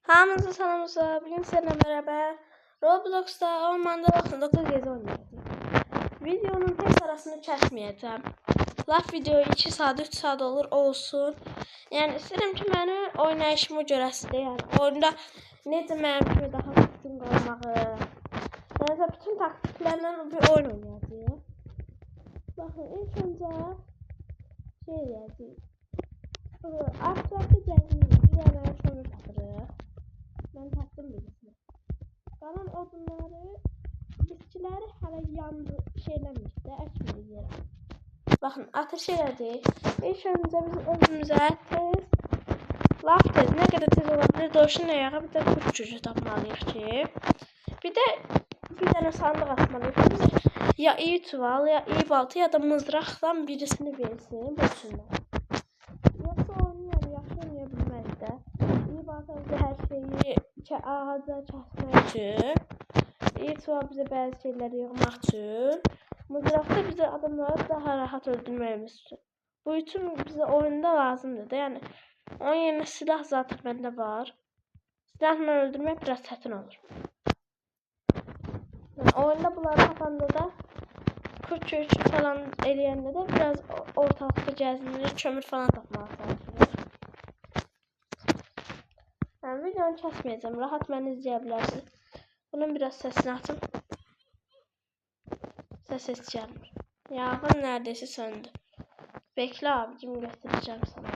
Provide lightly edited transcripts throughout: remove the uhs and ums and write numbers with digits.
Hamınıza salamızlar. Bugün seninle beraber Roblox'ta Ormanda bakın 9 gezi oynayacağız. Videonun heç arasını kəsməyəcəm. Laf video 2 saat 3 saat olur olsun. Yani istəyirəm ki məni oynayışımı görəsiniz. Yani oyunda necə mənim kimi daha düzgün qalmağı. Yəni bütün taktiklərlə bir oyun oynayacağıq. Baxın ilk öncə şey edəcəyik. Abstrakta gəzinirik. Bir dənə kömür tapırıq. Ben taktım birisini. Kalan odunları, bitkileri hələ yandı şeyləmiş də, əkmirik yerə. Baxın, ateş elədik. İlk öncə biz özümüzə tez, laf tez, nə qədər tez olabilir, dovşan ayağı, bir də kurt cücü tapmalıyıq ki. Bir də bir dənə sandıq atmalıyıq. Biz ya iyi tuval, ya iyi balta, ya da mızraqdan birisini versin, bölsünlər. Yoxsa oyunu yaxşı oynaya bilməz də. İyi balta bizə hər şeyi ağaca kəsmək üçün, iyi tuval bizə bəzi şeyləri yığmaq üçün, mızraqda bizə adamları daha rahat öldürməyimiz üçün. Bu üçün bizə oyunda lazımdır da, yəni onun yerinə silah zaten məndə var. Silahla öldürmək biraz çətin olur. Yəni, oyunda bunları tapanda da, kurt falan eləyəndə də biraz ortalıqda gəzinirik, kömür falan tapmağa çalışırıq. Yani videonu kəsməyəcəm, rahat məni izləyə bilərsiniz. Bunun biraz sesini açım. Ses heç gəlmir. Yağın neredeyse söndü. Bekle abicim, göstereceğim sana.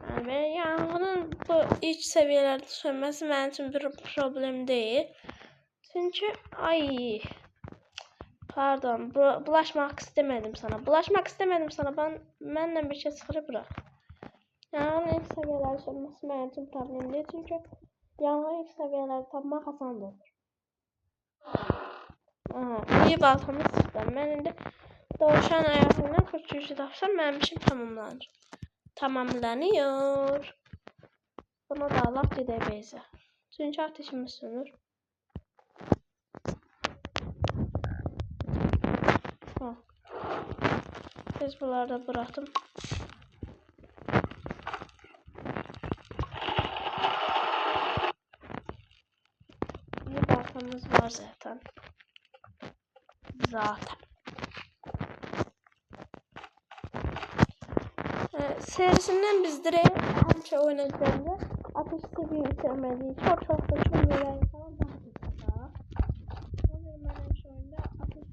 Yani yağının bu ilk seviyelerde sönmesi benim için bir problem değil. Çünkü ay pardon, bulaşmak istemedim sana. Bulaşmak istemedim sana. Benden bir şey sıkırı bırak. Yağın ilk seviyelerde sönmesi benim için problem değil. Çünkü yağın ilk seviyelerde tapmak asan olur. Aha, iyi baltamı sıktım. Ben indi dovşan ayağından kurtuluşu tapsam benim işim tamamlanır. Tamamlanıyor. Buna da laf gidemeyiz. Çünkü ateşimiz sönür. Ha. Biz bunları da bıraktım. İyi baltamız var zaten. Serisinden biz direkt her şey oynadığında ateş seviye yükselmeliyiz. Çok da çözümler falan daha güzel. O yüzden ben şu anda ateş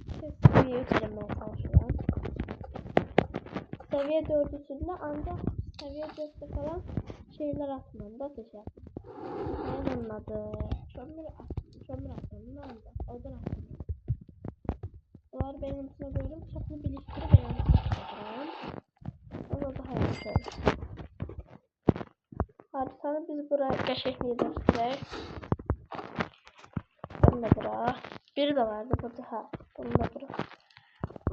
seviye yükselmeye çalışıyorum. Seviye 4'üsünde ancak seviye 4'te falan şeyler atmam da ateş yapmam. Ne onun adı? Kömür atmam. Ne oldu? Odun atmam. Bunlar benim içine koydum. Çapını birleştirip benim içine koydum. O da daha yaxşı olur. Haritanı biz buraya qəşəngləşdirək. Bunu da bura. Biri de vardı burada. Ha, bunu da bura.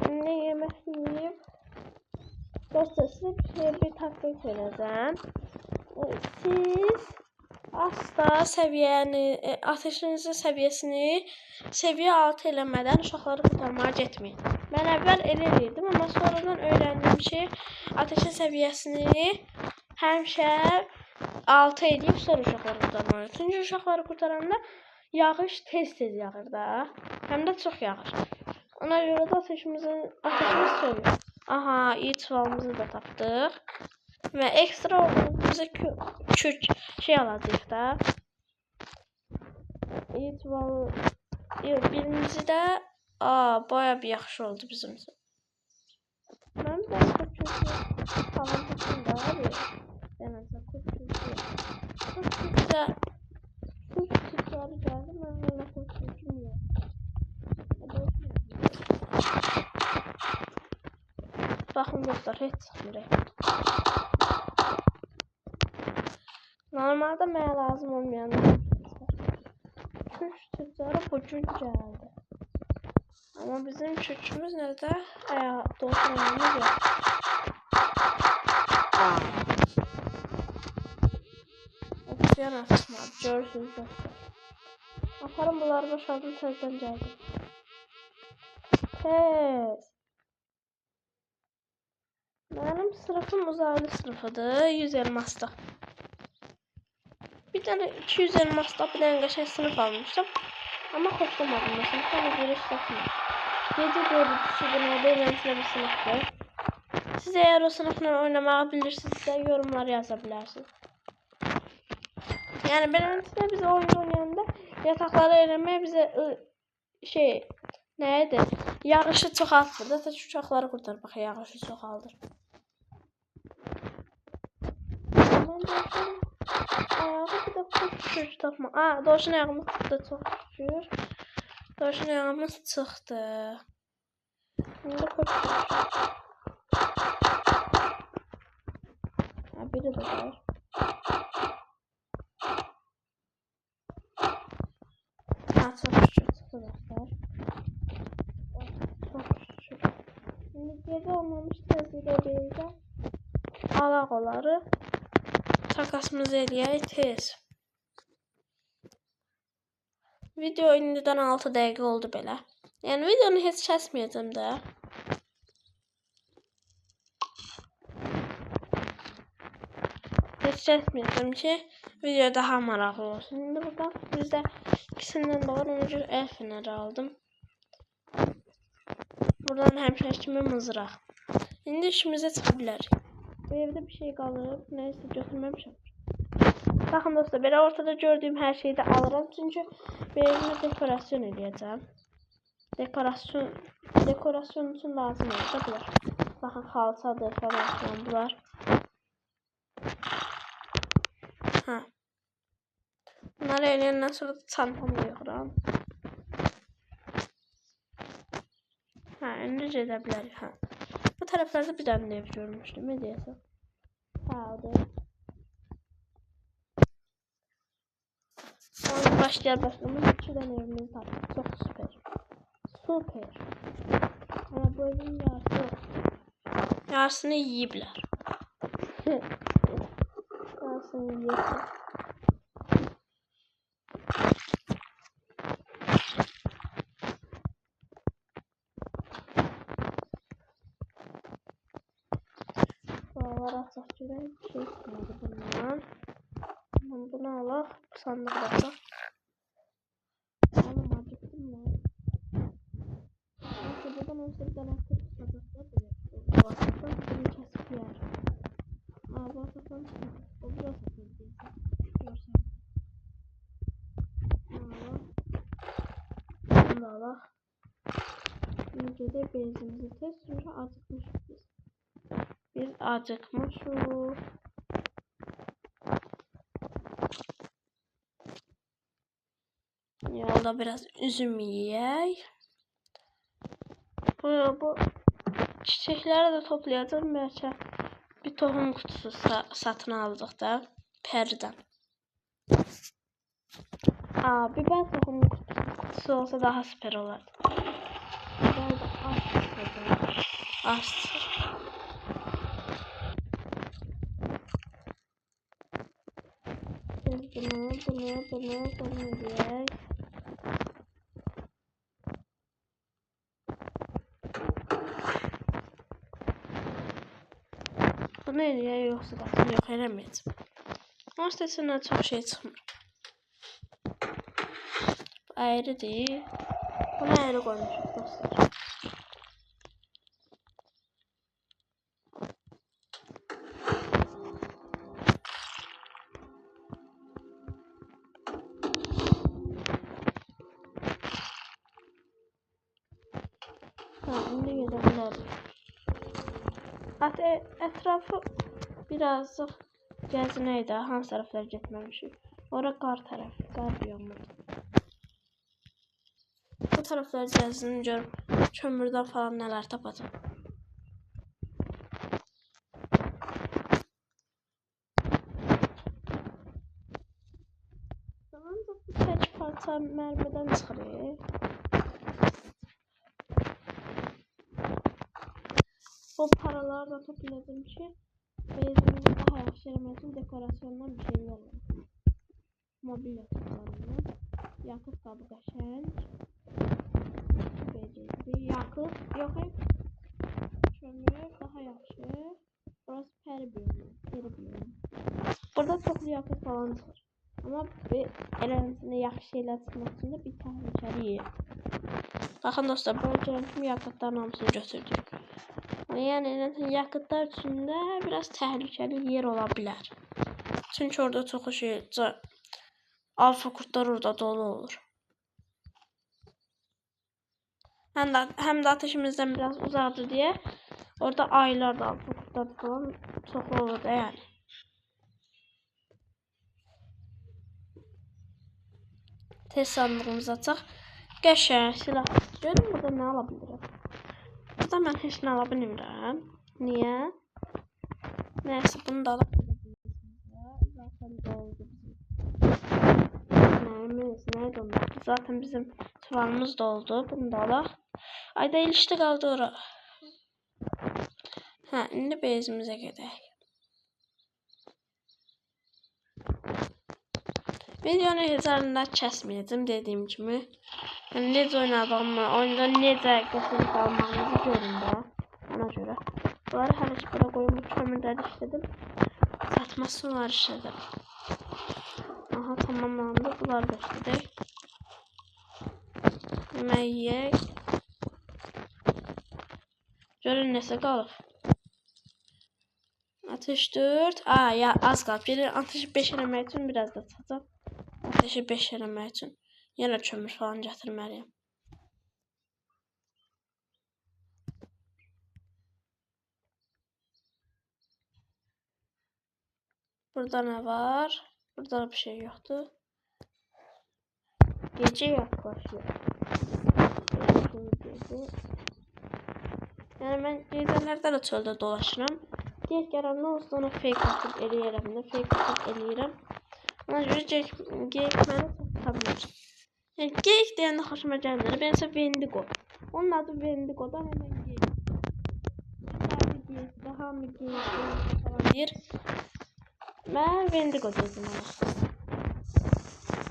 Ne yemək yiyip. Dostlar, size bir taktik verəcəm. Siz asla səviyyəni, ateşinizin səviyyəsini seviyə 6 eləmədən uşaqları kurtarmağa getməyin. Mən əvvəl elə edirdim, amma sonradan öyrəndim ki, ateşin səviyyəsini həmişə 6 edib sonra uşaqları kurtarmalı. Çünki uşaqları kurtaranda yağış tez yağır da. Həm də çox yağır. Ona görə də ateşimiz sönür. Aha, iyi çuvalımızı da tapdıq. Və ekstra bizə kürk şey alacaq da. İyi çuval. Birinci də baya bir yaxşı oldu bizim üçün. Mən də kürk alacaqım da abi. Denəsə kürk da kürkləri gəldi. Mən hələ kürküm yox. Baxın dostlar, heç çıxmır. Normalde mənə lazım olmayan kürk tüccarı bugün geldi. Ama bizim kürkümüz nerede? Doğuşlarımız yok. Oksijen atışmadı. Görürsünüz dostlar. Aparım bunları boşaldım, tezden geldim. Tez. Benim sınıfım uzaylı sınıfıdır. 100 elmasda. Bir tane 200 elmasda bir tane geçen sınıf almıştım. Ama hoşlamadım da sınıfta bir işletme. Gece görüntüsü genelde eğlenceli bir sınıftır. Siz eğer o sınıfla oynamayı bilirsinizse yorumlar yazabilirsiniz. Yani beğendiyseniz bize oyun oynayanda yatakları elemeye bize neydi? Yağışı çoxaltır da tek uşaqları qurtar. Bax, yağışı çoxaldır. Mən dovşan ayağı bir də kuş tapma. Dovşan ayağımız da çox şükür. Dovşan ayağımız çıxdı. İndi kuş. Biri də var. Çok şükür çıxdı dostlar. Çok şükür. Şimdi gece olmamış tezgide deyəcəm. Alaq onları. Takasımızı eləyək tez. Video indidən 6 dəqiqə oldu belə. Yəni videonu heç kəsməyəcəm də. Heç kəsməyəcəm ki, video daha maraqlı olsun. İndi burada bizdə ikisindən də var. Ona görə el feneri aldım. Buradan həmişə kimi mızraq. İndi işimizə çıxa bilərik. Bu evdə bir şey qalıb. Neyse götürməmişəm. Baxın dostlar, belə ortada gördüyüm hər şeyi də alıram. Çünki evimə dekorasyon edəcəm. Dekorasyon üçün lazım olacaq bunlar. Baxın, xalçadır falan bunlar. Bunları eləyəndən sonra çantamı yığıram. İndi gedə bilərik. Bu tərəflərdə bir dənə ev görmüşdüm. Ne deyəsən? Odur. Sonra başlayalım. 2 dənə evimiz var. Çox süper. Süper. Ama bu evin yarısını yiyiblər. Yarısını yiyiblər. Buralar açaq görək. Bir şey çıxmadı bundan. Bunu alaq. Bu sandığı da alaq. Alım acıqdım mən. Neyse buradan olsa bir dənə atır tutacaqlar. Bu asaqdan bunu kəsib yer. Bu asaqdan çıxmadı. O bu asaqdan deyəcək. Görsən. Bunu da alaq. Şimdi gedək benzimizi tez. Çünki acıqmışıq biz. Biz acıkmışız. Yolda biraz üzüm yiyək. Bu çiçekləri də toplayacağım. Bəlkə bir tohum kutusu satın aldıq da Pərdən. Biber tohum kutusu olsa daha süper olardı. Biber de az. Bunu yiyək. Bunu eləyək, yoxsa da yox eləməyəcəm. Ama istəsindən çox şey çıxmır. Bu ayrıdır. Bunu ayrı qoymuşuq dostlar. İndi gedə bilərik. Hətta ətrafı birazcık gəzinək də, hansı tərəflər getməmişik. Ora qar tərəfi, qar biyomludur. Bu tərəflər gəzinin görüm, kömürdən falan nələr tapacam. Ancaq bu tək parça mərmidən çıxırıq. Bu paraları da topladım ki bezimizde daha yaxşı eləmək üçün dekorasyondan bir şeyler var. Mobilya toplarından. Yakıt qabı qəşəng. Yakıt yox. Kömür daha yaxşı. ziyafət falan çıxır. Amma eləncini yaxşı elə çıxmaq üçün də bir təhlükəli yer. Baxın dostlar, böyle görün kimi yakıtların hamısını götürdük. Yəni yakıtlar üçün də biraz təhlükəli yer ola bilər. Çünki orada çox şey, alfa kurtlar orada dolu olur. Həm də ateşimizdən biraz uzaqdır deyə orada aylar da alfa kurtlar falan çox olur da yəni. Test sandığımızı açaq. Qəşəng silah. Görün burada nə ala bilirəm. Burada mən heç nə ala bilmirəm. Niyə? Nəysə bunu da ala bilirəm. Zaten doldu bizim. Nəydi onlar? Zaten bizim sıvanımız doldu. Bunu da alaq. Ayda ilişdi qaldı ora. Hə, indi bezimizə gedək. Videonu heç arında kəsməyəcəm dediyim kimi. Yəni necə oynadığımı, oyunda necə qəşəng qalmağımızı görün də. Ona görə. Bunları hələ ki belə qoyum, bu kömürləri işlədim. Çatması var işlədim. Aha, tamamlandı. Bunları da işlədik. Yemək yiyək. Görün nəsə qalıb. Ateş 4. Ya az qalıb. Gelin ateşi 5 eləmək üçün biraz da çataq. Ateşi 5 eləmək üçün. Yenə kömür falan gətirməliyim. Burada nə var? Burada bir şey yoxdur. Gecə yaxlaşıyor. Yəni mən gecələrdə də çöldə dolaşıram. Gec gələndə olsa ona fake atıb eləyirəm də. Fake atıb eləyirəm. Ona görə gec məni tutabilir. Yəni gec deyəndə xoşuma gəlmir. Ben isə Vendigo. Onun adı Vendigo'dan hemen gec. Daha mı gec falan deyir. Mən Vendigo dedim ona.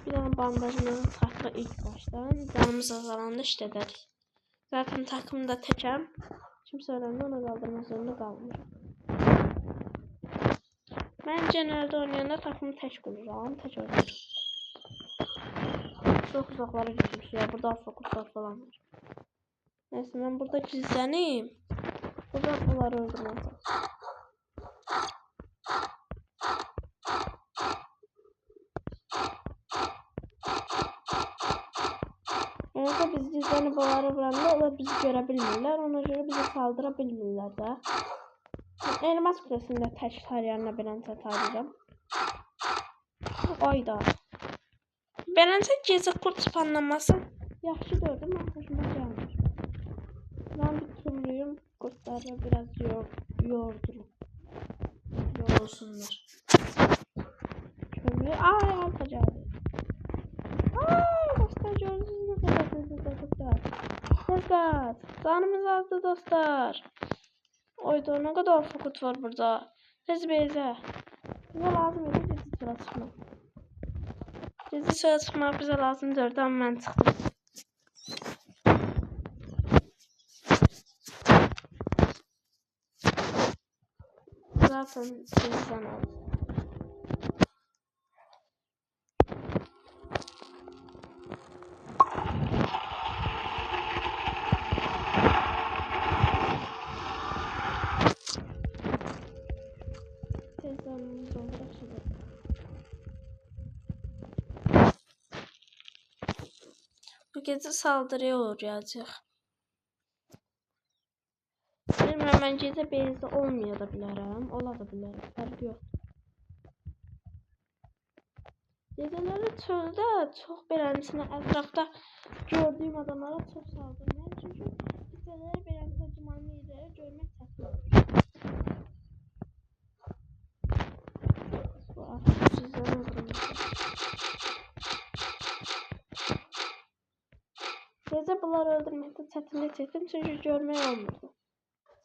Bir dənə bandajımızı taxdıq ilk başdan. Canımız azalanda işlədərik. Zaten takımda təkəm. Kimsə öləndə ona qaldırmaq zorunda qalmıram. Mən genelde oynayanda takımı tək qururam, tək oynayıram. Çox uzaqlara gitmiş ya, burada alfa kurtlar falan var. Neyse, mən burada gizləneyim. Burada bunları öldürməyəcəm. Neyse, biz gizlənib bunları vuranda onlar bizi görə bilmirlər. Ona görə bizi saldıra bilmirlər də. Elmas kulesində tək taryanına belənsə tarayacağım. Ayda. Belənsə gecə kurt spanlaması yaxşı gördüm, amma xoşuma gəlmir. Ben bir turluyum, kurtları biraz yordurum. Yorulsunlar. Kömür, alfa geldi. Dostlar gördünüz ne kadar hızlı dostlar. Dostlar, canımız azdı dostlar. Oyda ne kadar alfa kurt var burada. Tez beyze. Bize lazım idi gizli sıra çıxmaq. Gizli sıra çıxmaq bize lazım dördü ama ben çıxdım. Zaten gizliden aldım. Bu gece saldırıya uğrayacaq. Bilmirəm, mən gecə bezdə olmaya da bilərəm, ola da bilərəm, fərqi yox. Gecələri çöldə çox beləncəsinə ətrafda gördüyüm adamlara çox saldırmayın. Çünki gecələri beləncə dumanlı yerləri görmək çətin olur. Bu artıq sizdən öldürmüşəm. Gecə bunları öldürməkdə çətinlik çəkdim, çünki görmək olmurdu.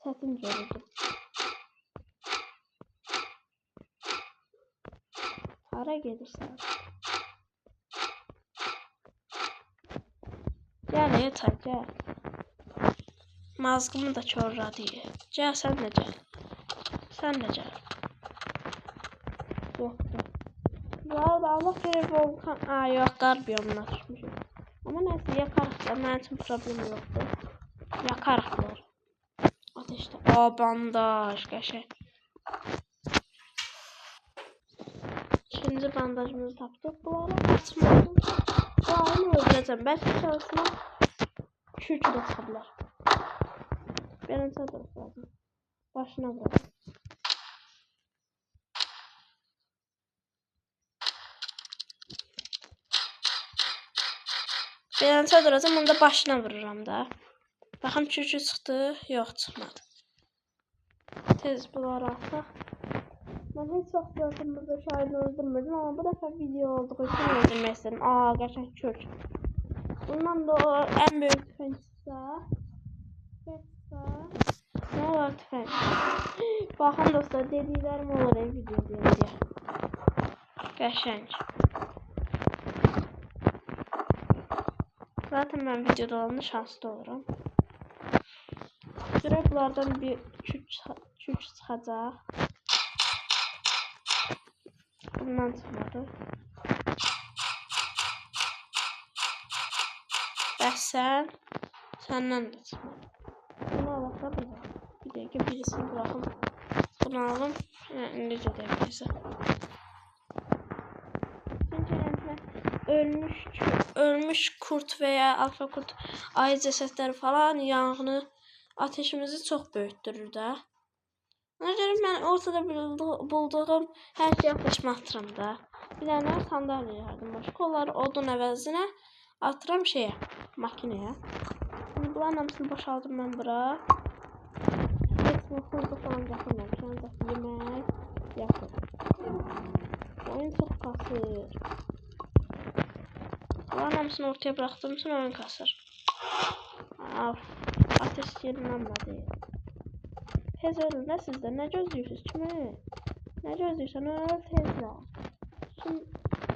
Çətin görürdüm. Hara gedirsən? Gəl, yeter, gəl. Mazğımı da korladı. Gəl, sən də gəl. Sən də gəl. Yoxdur. Daha da Allah verir volkan. Aa yok, qar biyomuna düşmüşüm. Ama neyse yakarıq da, mənim üçün problem yoxdur. Yakarıqlar. Ateşdə. Aa, bandaj, qəşəng. İkinci bandajımızı tapdıq. Bunları açmalıyım. Bunları öldürəcəm. Bəlkə çalışma kürkü də çıxa bilər. Birinci adres lazım. Başına vuralım. Birinci adresəm, onu da başına vururam da. Baxın kürkü çıxdı. Yox, çıxmadı. Tez bunları ataq. Mən heç vaxt zaten burada şahidini öldürmədim, amma bu dəfə video olduğu üçün öldürmək istədim. Aa, qəşəng kürk. Bundan da o ən böyük tüfəngsə. Nə olar tüfəng? Baxın dostlar, dediklərim olur video deyə. Qəşəng. Zaten mən videoda olanda şanslı oluram. Görək bunlardan bir kürk çıxacaq. Bundan çıxmadı. Bəs səndən də çıxmadı. Bunu alaq da bir dəqiqə birisini bıraxım. Bunu alım. İndi gedək birisi. Ölmüş kurt veya alfa kurt ayı cəsədləri falan yanğını ateşimizi çox böyütdürür də. Ona görə mən ortada bulduğum hər şey ateşimi atıram da. Bir dənə sandalye yardım başqa. Onları odun əvəzinə atıram şeyə, makinəyə. Şimdi bunların hamısını boşaldım mən bura. Hepsini xurda falan gətirməmişəm. Ancaq yemək yaxın. Oyun çox kasır. Bunların hamısını ortaya bıraktığım için oyun kasır. Af, ateş yerindən bədi. Tez ölün də sizdə. Nə gözləyirsiniz kimi? Nə gözləyirsən? Öl tezlə.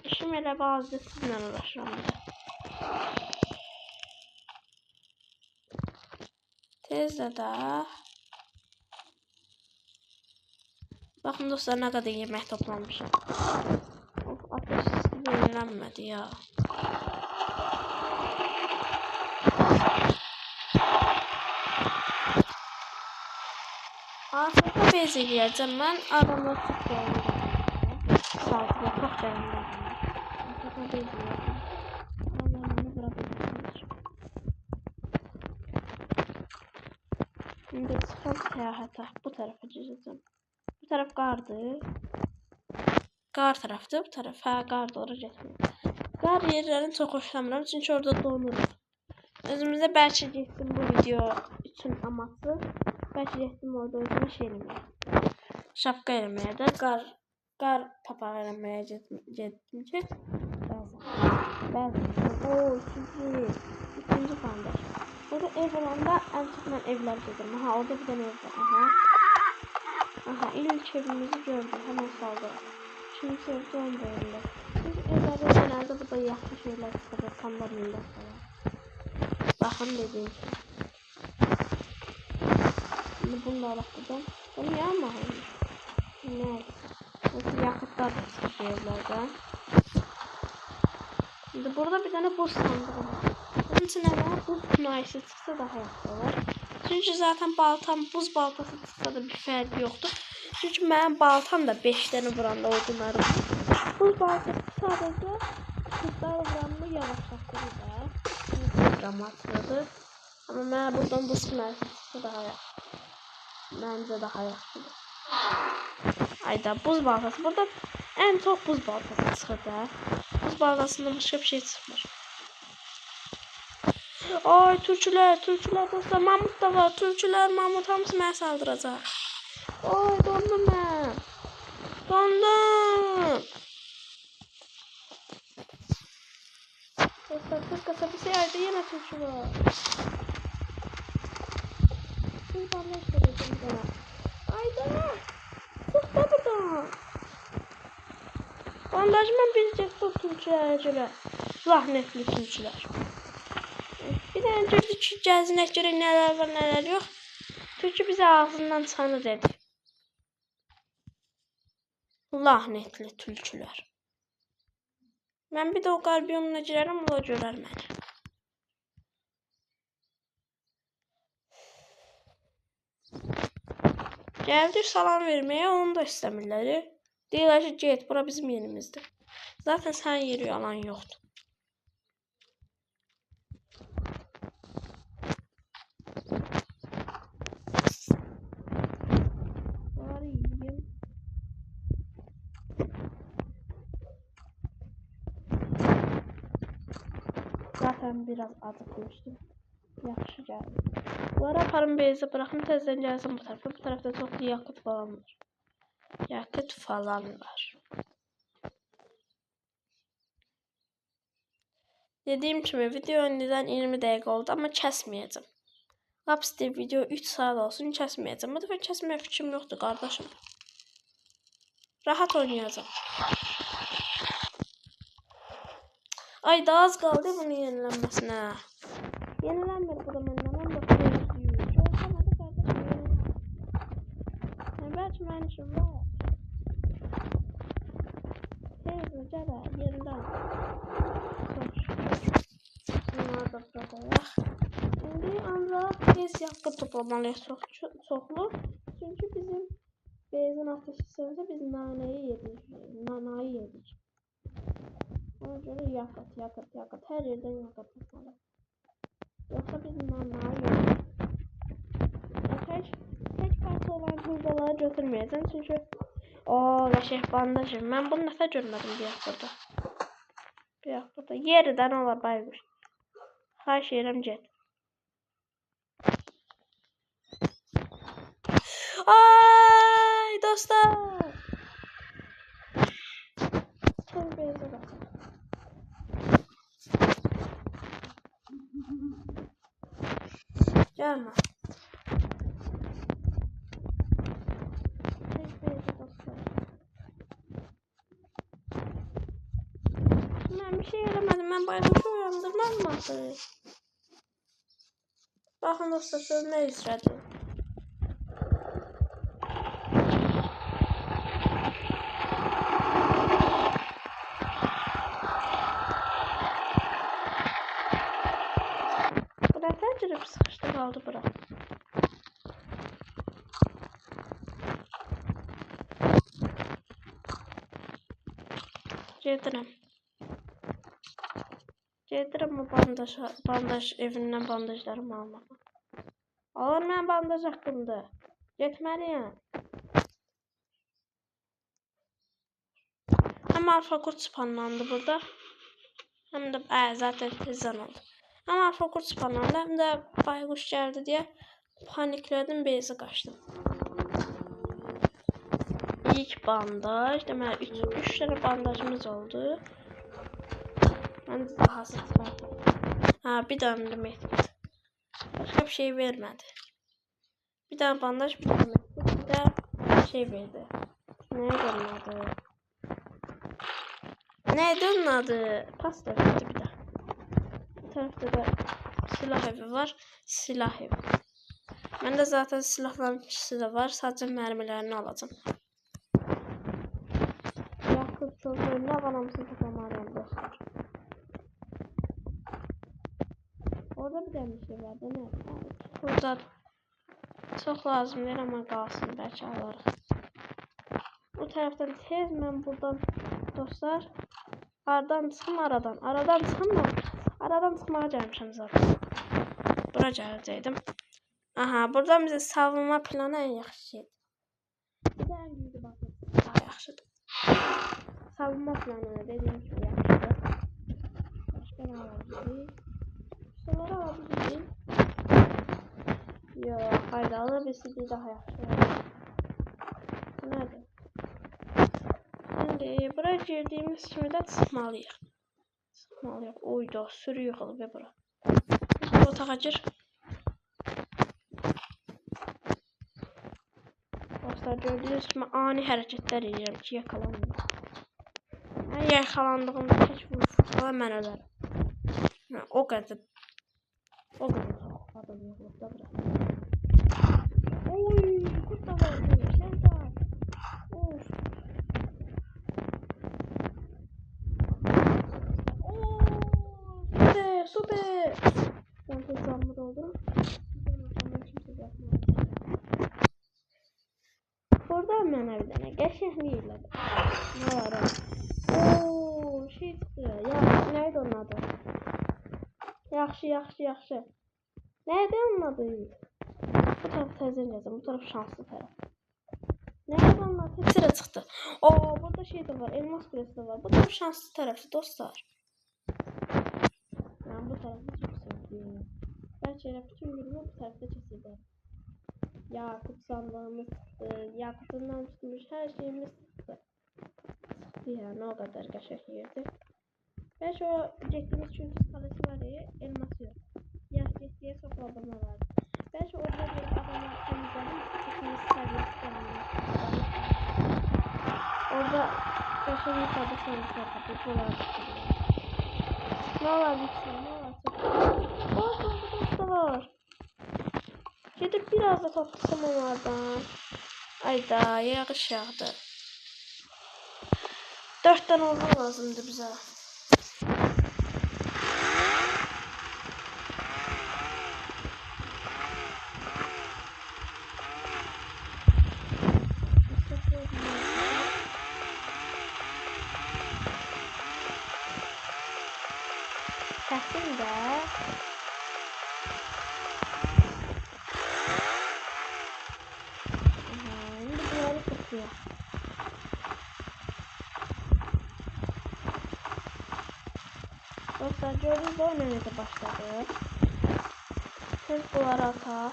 İşim elə bazı sizlə uğraşıram. Tezlə də. Baxın dostlar, nə qədər yemək toplamışım. Of, ateş yerinlənmədi ya. Artıqda bez eləyəcəm mən. Adamlar çox bəyənirəm. Saatına çox bəyənirəm. Artıqda bez eləyəcəm. Adamlar bunu bura bilirlər. İndi çıxam səyahətə. Bu tərəfə girəcəm. Bu tərəf qardır. Qar tərəfdir bu tərəf. Hə, qardır, ora getməyəm. Qar yerlərini çox xoşlamıram, çünki orada donuruq. Özümüzdə bəlkə getdim bu video üçün amaçlı. Bəlkə getdim orada özümü şey eləməyə. Şapka eləməyə də, qar papağı eləməyə getdim ki. Bəzən. Ooo, ikinci bandaj. Burada ev olanda ən çox mən evlər gedirəm. Aha, orada bir dənə ev var. Aha, ilk evimizi gördük. Hemen saldıq. Şimdi sevdi onu da evdə. Çünki evlərdə genelde burada yaxşı şeylər çıxacaq. Sandalyelər falan. Baxın dediğim gibi. Şimdi bunu da alaqladım. Bunu niye almalıyım? Ne? Nasıl yakıtlar da çıkıyor evlerden. Şimdi burada bir tane buz sandığı var. Bunun için hemen buz kunayısı çıksa daha yaxşı olur. Çünkü zaten baltam, buz baltası çıksa da bir fərqi yoxdur. Çünkü mənim baltam da 5 tane vuranda odunları. Buz baltası sadece kırkları vuranda yavaşlatır da. Dramatlıdır. Ama mən buradan buz kunayısı çıksa daha yaxşı. Bence daha yaxşıdır. Ayda buz baltası. Burada en çok buz baltası çıxır da. Buz baltasından başka bir şey çıxmır. Ay türkülər dostlar, mamut da var. Türkülər, mamut hamısı mənə saldıracaq. Ay dondum mən. Dondum. Dostlar, kız kasabası yerde yine türkü var. Bir bandaj vereceğim bana. Ayda. Çık da buradan. Bandajımı bilecek bu türkülərə görə. Lahnetli türkülər. Bir de önce bir gəzinək görək nələr var, nələr yox. Türkü bize ağzından çıxanı dedi. Lahnetli tülkülər. Mən bir də o qarbiyomuna girərəm, ola görər məni. Gəldik salam verməyə, onu da istəmirlər. Deyirlər ki, get, bura bizim yerimizdir. Zaten sənin yeri yalan yoxdur. Bunları yiyeyim. Zaten biraz acıkmıştım. Yaxşı gəldi. Bunları aparım beyazı bırakım, tezden gəlsin bu tarafa. Bu tarafta çok yakıt falan var. Yakıt falan var. Dediğim kimi video önceden 20 dakika oldu ama kesmeyeceğim. Laps'te video 3 saat olsun kesmeyeceğim. Bu defa kesmeye fikrim yoktu kardeşim. Rahat oynayacağım. Ay daha az kaldı bunun yenilenmesine. Yenilenmedi bu da benden 19 yüz. Olsamadı kardeşim yenilen. Yani belki ben işim var. Teyze cebe yeniden. Bunlar da bırakayım. Şimdi ancak biz yakıt toplamalıyız çoxlu. Çünkü bizim benzin ateşi sönse biz naneyi yedik. Nanayı yedik. Ona göre yakıt. Her yerden yakıt yapmalı. Yoksa biz nanayı yedik. Tek parça olan hurdaları götürmeyeceğim. Çünkü leşeh bandajım. Ben bunu nəsə görmedim bir yaxburada. Yeriden ola baymış. Xahiş edirəm get. Ay dostlar. Çok benzer bak. Gelme. Çok benzer dostlar. Ben bir şey yaramadım. Ben bayılmışı uyandırmaz mı artık? Bakın dostlar sözme izledi. Girip sıkıştı kaldı bura. Gedirəm o bandaj evindən bandajlarımı almağa. Alır mən bandaj haqqımda. Getməliyəm. Hem alfa kurt spanlandı burada. Hem de zaten tezden oldu. Hem alfa kurt spanlandı hem de baykuş geldi diye panikledim, beyze kaçtım. İlk bandaj. Demek 3 tane bandajımız oldu. Ben de daha sıkmadım. Ha bir tane de mehmet. Başka bir şey vermedi. Bir tane bandaj, bir tane mehmet. Bir de şey verdi. Neydi onun adı? Neydi onun adı? Pasta verdi bir de. Bu tarafta da silah evi var. Silah evi. Ben de zaten silahların ikisi de var. Sadece mermilerini alacağım. Yakıt sözlerinde abanamızın toplamalıyım dostlar. Orada bir tane şey var değil mi? Burada çok lazım değil ama kalsın, belki alırız. Bu taraftan tez ben buradan dostlar. Aradan çıxım aradan. Aradan çıxmağa gəlmişəm zaten. Bura gələcəkdim. Aha, buradan bize savunma planı en yaxşı şeydir. Bir de en büyük bakın. Daha yaxşıdır. Savunma planı dediğim gibi yaxşıdır. Başka ne alabiliriz? Şunları alabiliriz. Yok, hayır alabilseydi daha yaxşı. Nerede? Şimdi buraya girdiğimiz kimi de çıxmalıyıq. Oyda sürü yıxılıb ya bura. Bu otağa gir. Dostlar gördüğünüz gibi ani hərəkətlər edirəm ki, yakalanmayayım. Mən yakalandığımda heç vuruşuqla mən ölərəm. O qədər adam yoxluq da bura. Oy, kurt da vardı. Sən var. Of. Süper. Ben çok canlı doldum. Buradan mənə bir dənə qəşənglik elədi. Ne var o? Ooo şey çıxdı. Yaxşı, neydi onun adı? Yaxşı. Neydi onun adı? Bu taraf təzən yazım. Bu taraf şanslı taraf. Neydi onun adı? Hepsi çıxdı. Oo burada şey de var. Elmas kulesi de var. Bu taraf şanslı tarafı dostlar. Ben bu tarafı çok seviyorum. Gerçi bütün günümü bu tarafta çizildi. Yakut sandığımız çıktı. Yakut'undan tutmuş her şeyimiz çıktı. Yani o kadar qəşəng yerdi. Və şu getdiyimiz çünki kalesi var ya, elması yok. Yaş getdiyə çox adamlar vardı. Və şu orada bir adamlar temizlədim. İkimiz səviyyət orada qəşəng yuxarıda sandıqlar tapıb bunlar tutulur. Ne olar yüksək, ne olar çok. Bak da var. Gidip biraz da toplasam onlardan. Ayda yağış yağdı. 4 tane olma lazımdı bize. Kesin de. Şimdi bunları tutuyor. Dostlar gördüğünüz oynamaya başladı. Siz bunları atar.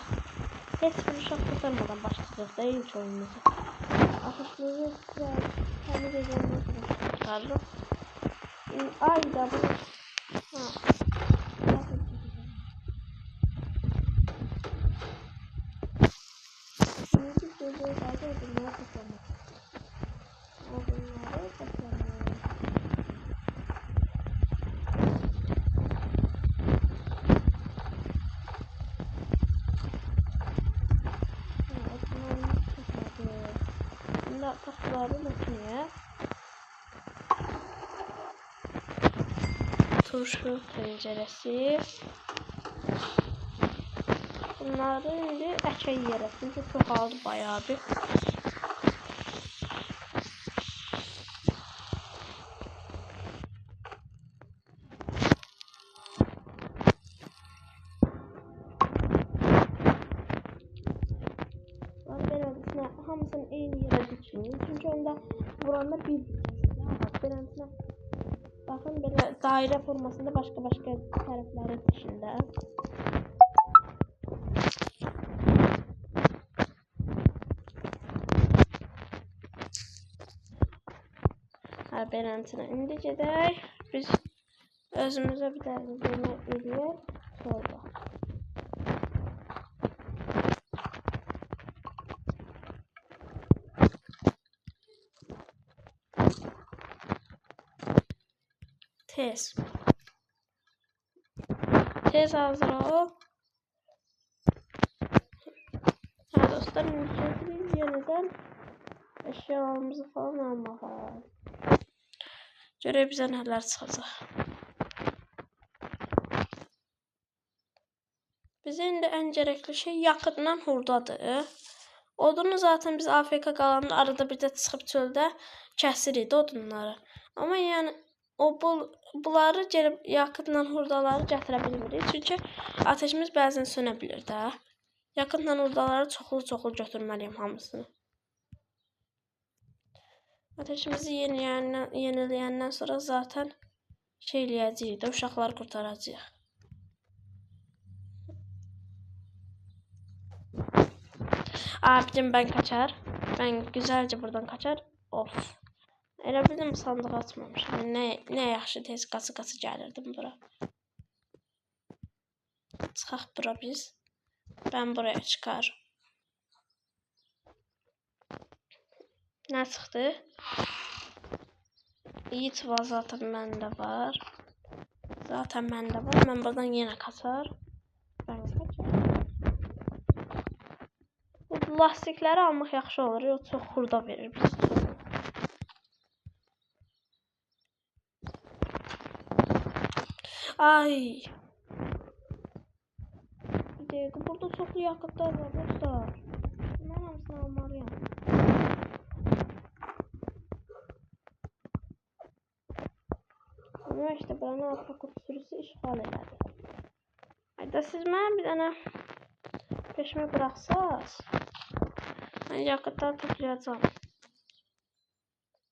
Hiçbir uşaq kurtarmadan başlayacağız da ilk oyunumuzu. Atışımızı kendi gözümüzü çıkarırız. Ayda bu. Şimdi gözleri fazla bunları kurtarmak. Bunları kurtarmak. Taşları makineye turşu tenceresi bunları indi əkək yerə çünki çoxaldı bayağı bir hamısını eyni yerə dikmeyin çünki onda buranda bir beləsinə bakın belə dairə formasında başqa tərəfləri dışında beləsinə indi gedək biz özümüzə bir dənə eləyək sonra tez hazır ol. Ha dostlar, biz yeniden eşyalarımızı falan almağa. Görək bizə nələr çıxacaq. Bizə indi ən gərəkli şey yakıtla hurdadır. Odunu zaten biz AFK qalanda arada bir də çıxıb çöldə kəsirik odunları. Amma yəni bunları gəlib yakıtla hurdaları gətirə bilmirik. Çünki ateşimiz bəzən sönə bilir də. Yakıtla hurdaları çoxlu götürməliyim hamısını. Ateşimizi yeniləyəndən sonra zaten şey eləyəcəyik də, uşaqları qurtaracağıq. Abicim ben kaçar. Ben güzelce buradan kaçar. Of. Elə bildim sandığı açmamışım. Ne yaxşı tez qası gəlirdim bura. Çıxaq bura biz. Ben buraya çıxar. Ne çıxdı? Yiğit var zaten məndə var. Zaten məndə var. Ben buradan yenə kaçar. Ben kaçar. Bu lastikləri almaq yaxşı olur. O çox xurda verir bizə. Ay. dəqiqə. Burada çoxlu yakıtlar var dostlar. Mən hamısını almalıyam. Ama işte bana Alpakut sürüsü işgal ederdi. Hayda siz mənə bir dənə peşime bıraksaz. Ben yakıtlar toplayacağım.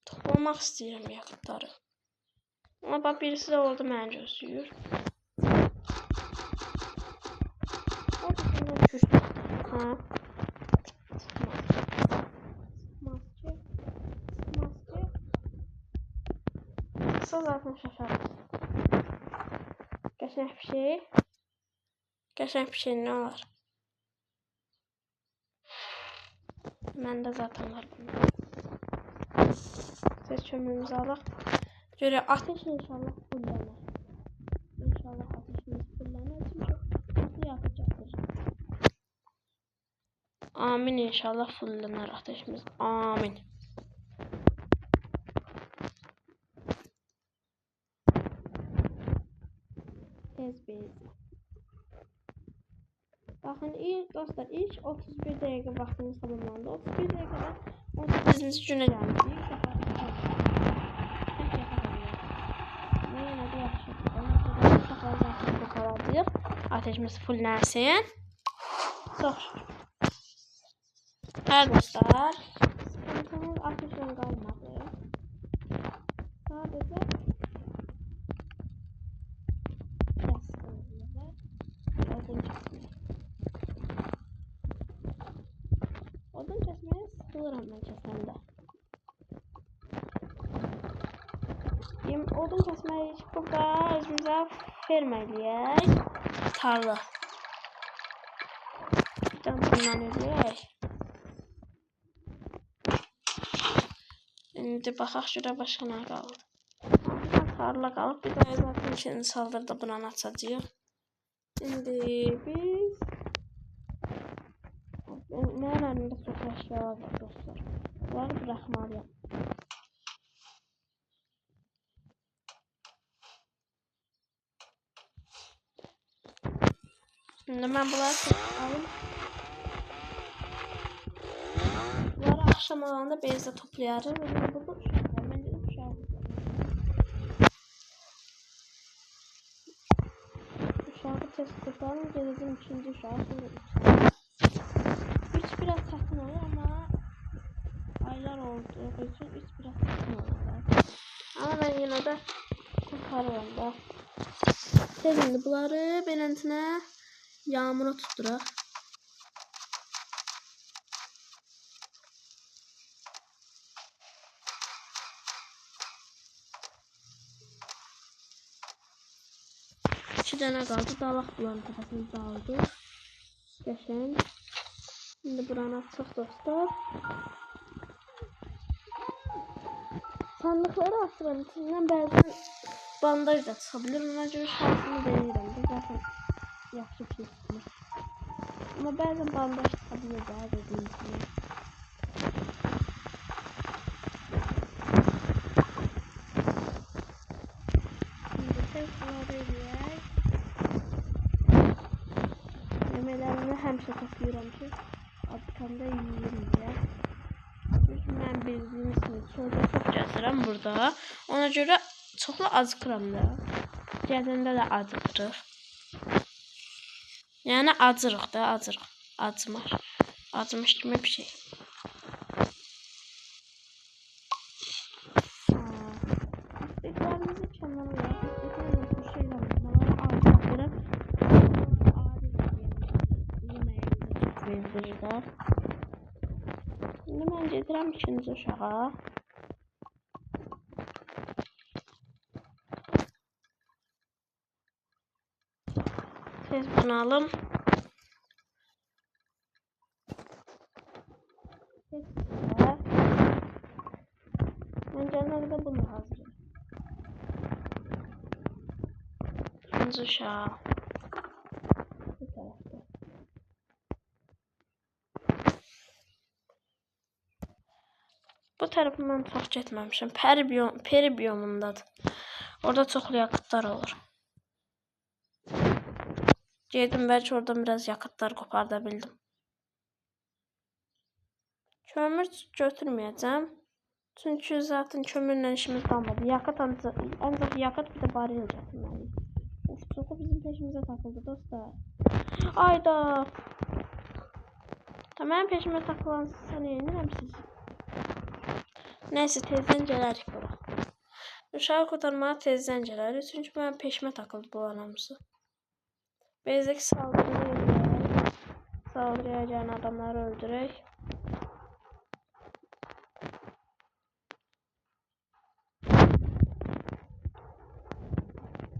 Toplamak istiyorum yakıtları. Ama bak birisi de orada mənə gözləyir. Orada bundan düşdü. Ha. Maske. Kısa zaten şaşarım. Geçen bir şey. Geçen bir şey ne var? Məndə zaten var bunlar. Ses çömrümüzü alaq. Görə ateş inşallah fullənər. İnşallah ateşimiz fullənər. Çünki nasıl yapacaqdır? Amin inşallah fullənər ateşimiz. Amin. Tez beyzi. Bakın ilk dostlar ilk 31 dakika vaktimiz tamamlandı. 31 dakikada 18. güne geldik. İlk defa ateşimiz fulllensin. Çok şükür. Her dostlar sıkıntımız ateşten kalmadı. Sadece biraz sıkıntımız var. Odun kesmeye sıkılırım ben kesemde. Odun kesmeye hiç burada özümüze ferma eləyək. Tarla. Bir de bundan eləyək. Şimdi baxaq şurada başqa nə qaldı. Tarla qalıb. Bir de zaten içini saldırdı buna açacağıq. Şimdi biz mənim əlimdə çox əşyalar var dostlar. Bunları bıraxmalıyam. Şimdi ben bunları alayım. Bunları akşam olanda bezde toplayarım. Ben burada uşaqlar. Mən dedim uşaqlar. Uşağı tez kurtarım. Geleceğim 3. uşağı. Sonra 3 biraz çətin olur ama aylar oldu. Üçün 3 biraz çətin olur. Ama ben yine de kurtarırım da. Şimdi bunları beləsinə yağmura tutturaq. İki dənə qaldı. Dalaq bunların tepəsini dağıldı. Qəşəng. Şimdi buranı açıq dostlar. Sandıkları açıram. İçindən bəzən bandaj da çıxa bilir. Ona görə şansını denəyirəm. Bu zaten yaxşı bir şey çıxmır. Ama bəzən bandaj çıxa bilir daha dediyim kimi. Şimdi tez bunları eləyək. Yemələrimi həmişə toplayıram ki, acıkanda yiyeyim deyə. Çünki mən bildiyim kimi çöldə çox gəzirəm burada. Ona görə çoxlu acıkıram da. Gəzəndə də acıqırıq. Yəni acırıq da, acırıq. Acımış. Acımış kimi bir şey. İsteklərimizi kənara qoyaq. İsteklərimizi bu şeylə ağzına verdirir də. Şimdi mən gedirəm 2. uşağa. Tez bunu alım. Ben genelde bunu hazırlayayım. 2. uşağı. Bu tarafta. Bu tarafından çok getməmişim. Peri biyomundadır. Orada çoxlu yakıtlar olur. Girdim, belki oradan biraz yakıtlar kopardabildim. Kömür götürmeyeceğim. Çünkü zaten kömürle işimiz kalmadı. Yakıt ancak yakıt bir de baril götürmeliyim. Of, çok bizim peşimize takıldı dostlar. Ayda. Tamam, peşime takılansa neyinirəm siz? Neyse, tezden gələrik bura. Uşağı kurtarmağa tezden gələrik. Çünkü ben peşime takıldı bu anamızı. Bezdeki saldırıya gelen adamları öldürək.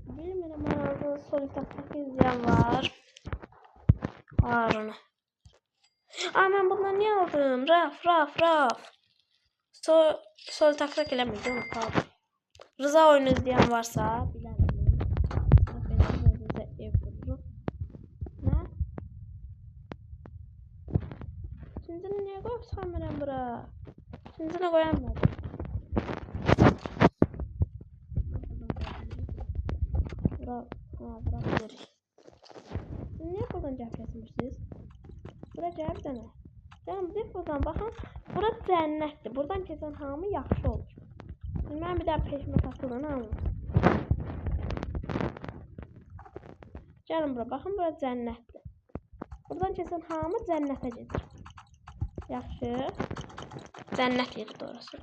Bilmirəm, arada solitaklık izleyen var. Var onu. Aa, ben bunları niye aldım? Raf. Solitaklık eləmeyeceğim. Pardon. Rıza oyunu izleyen varsa bilərim. Ev kururum. Ne? Zincini niye koyup sanırım bura? Zincine koyamadım. Bura giderik. Siz niye buradan cevap yazmışsınız? Bura cevap da ne? Canım, bir buradan bakın. Bura cennettir. Buradan keçən hamı yaxşı olur. Ben bir daha peşime takılanı almam. Gelin bura bakın, bura cennettir. Buradan keçən hamı cennete gedir. Yaxşı. Cennet yeridir orası.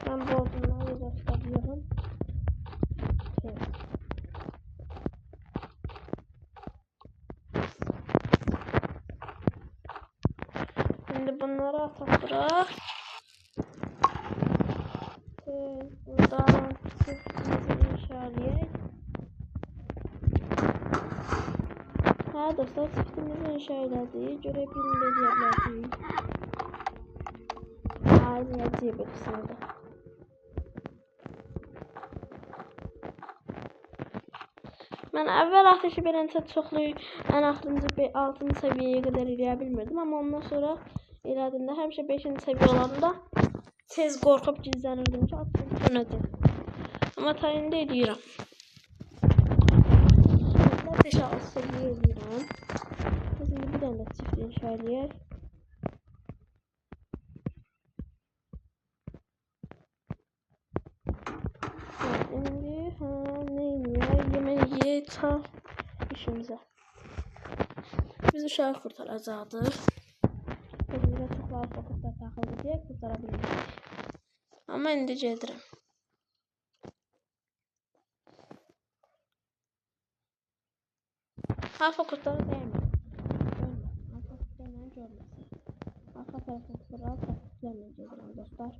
Ben bu odunları gösteriyorum. Evet. Şimdi bunları atak bırak. Buradan çiftimizi inşa edeyim. Ha dostlar, çiftimizi inşa edeyim. Görebiliriz. Ağzına diyebilirsiniz de. Ben evvel ateşi birinci çoxlu en axırıncı 6. seviyeye kadar ilerleyebilmirdim, ama ondan sonra ilerlediğimde həmişə 5. seviye olanda tez qorxub gizlənirdim ki, ateşi sönəcək. Ama tayinde edirəm. Ateşi 6 seviye edirəm. Şimdi bir dənə çift inşa edəyək. İşimize. Biz uşağı kurtaracaqdıq. Bizimizə çoxlar fokusda taxıldı deyə kurtara bildik. Amma indi gedirəm. Alfa kurtara dəymədim. Alfa kurtarmanı görməsin. Alfa fokuslara taktiklərlə gedirəm dostlar.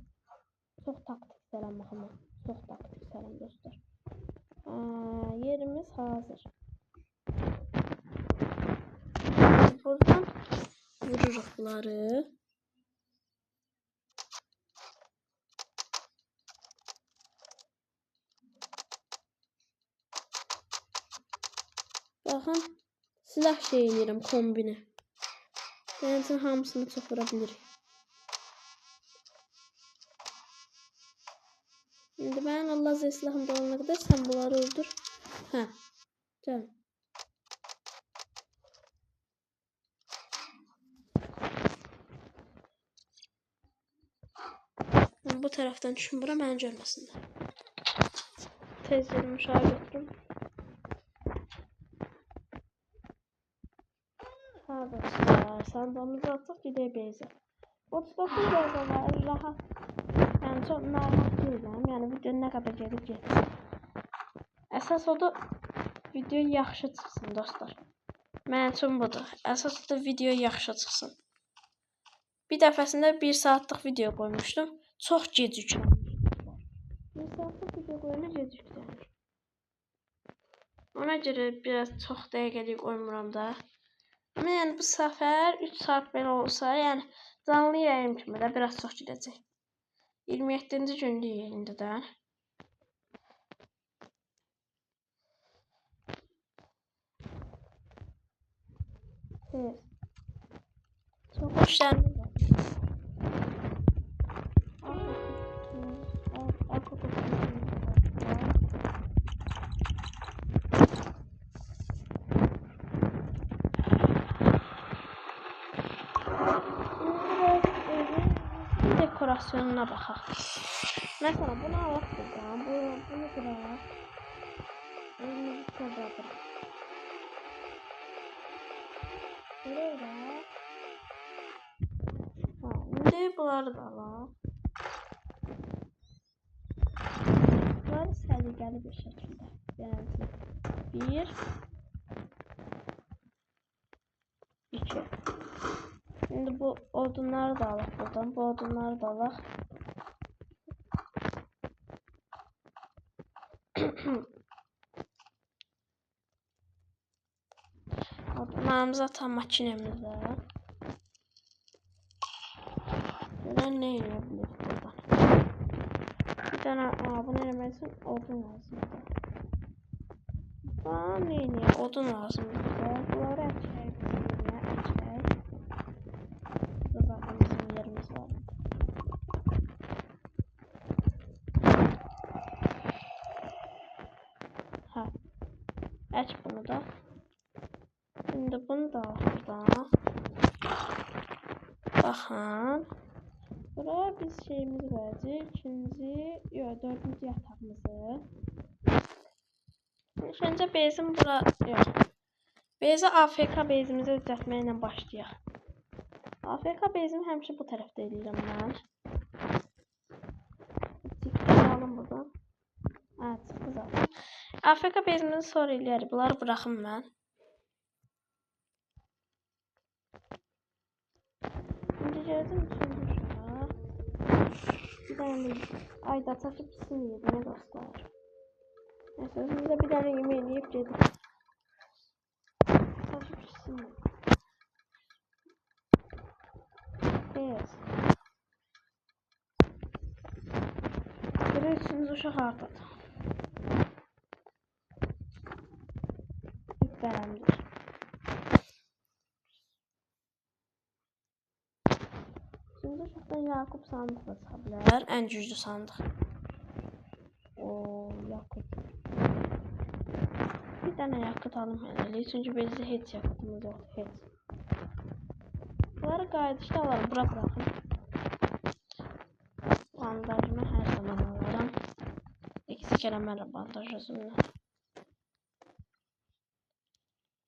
Çox taktiksələm baxımı. Çox taktiksələm dostlar. Yerimiz hazır. Buradan vururuq bunları. Baxın, silah şey edirəm, kombini. Benim hamısını çox vura bilirik. Şimdi ben Allah silahım dolana kadar sen bunları öldür. Ha, canım. Bu taraftan düşün, bura beni görmesinler. Tez yerimi uşağa götürüm. Ha dostlar, sandığımızı atsak gidelim beyze. 39 beyze var, rahat. Yani çok narahat değilim. Yani video ne kadar gelip getsin. Əsas odur, video yaxşı çıxsın dostlar. Mənim üçün budur. Əsas odur, video yaxşı çıxsın. Bir dəfəsində 1 saatlıq video qoymuşdum. Çox gecikmiş. 1 saatlıq video qoyana gecikdir. Ona görə biraz çox dəqiqəlik qoymuram da. Ama yani bu sefer 3 saat belə olsa, yani canlı yayın kimi də biraz çox gedəcək. 27-ci gündür yayında da. Evet. Çok hoş geldin. Evin dekorasyonuna baxaq. Mesela bunu alaq buradan. Bunu qıraq. Evimizi sobradırıq. Buraya. İndi bunları da alaq. Bunları səliqəli bir şəkildə. Yəni 1 2. Şimdi bu odunları da alaq buradan. Bu odunları da alaq. Odunlarımızı atan makinemizdə. Buradan ne yiyebiliriz buradan? Bir tane bunu eləmək odun lazım. Bana ne odun lazım bize. Bunları əkək. Burada zaten bizim yerimiz var. Ha. Ək bunu da. Şimdi bunu da al buradan. Baxın. Buraya biz şeyimizi koyacağız. Dördüncü yatağımızı. İlk önce bezim bura yok. Bezi AFK bezimizi düzeltməklə başlayaq. AFK bezimi həmişə bu tərəfdə eləyirəm mən. Çıktı alın buradan. Ha, çıktı zaten. AFK bezimizi sonra eləyərik. Bunları bırakım mən. Şimdi gəldim üçüncü uşağa. Bir tane ayda taşıp sizin yedine dostlar. Neyse özümüzde bir tane yemeğini yiyip yedik. Taşıp sizin. Evet. Bir üçüncü uşaq artıq. Yükləndir. Üçüncü uşaqdan Yakup sandığı da çıxa bilər. Ən güclü sandıq. Oo, Yakup. Bir tane yakıt alım hele. Çünkü bizde hiç yakıtımız yok. Hiç. Bunları qayıdışda alalım. Bırakın. Bandajımı her zaman alırım. Eksik eləmərəm bandaj özümlə.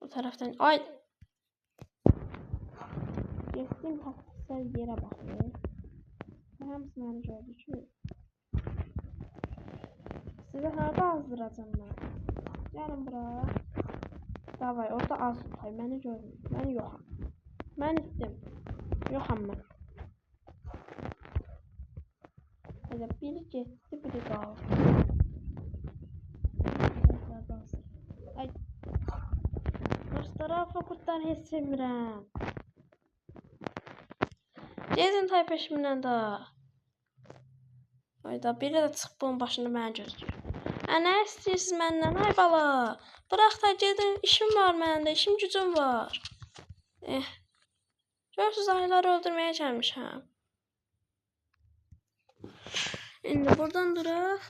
Bu taraftan. Ay! Geçtiğim taktiksel yere bakıyor. Hamısı məni gördü ki. Size harada azdıracağım ben. Gəlin bura. Davay orada az tutay. Məni görmür. Mən yoxam. Mən ittim. Yoxam mən. Elə biri getdi, biri qaldı. Ay. Dostlara fokurtdan heç sevmirəm. Gezin tay peşimdən də. Ayda biri də çıxıb bunun başında mənə gözləyir. Nə istəyirsiniz məndən? Ay bala. Bırax da gedin. İşim var məndə. İşim gücüm var. Görürsünüz ayıları öldürməyə gəlmişəm. İndi buradan duraq.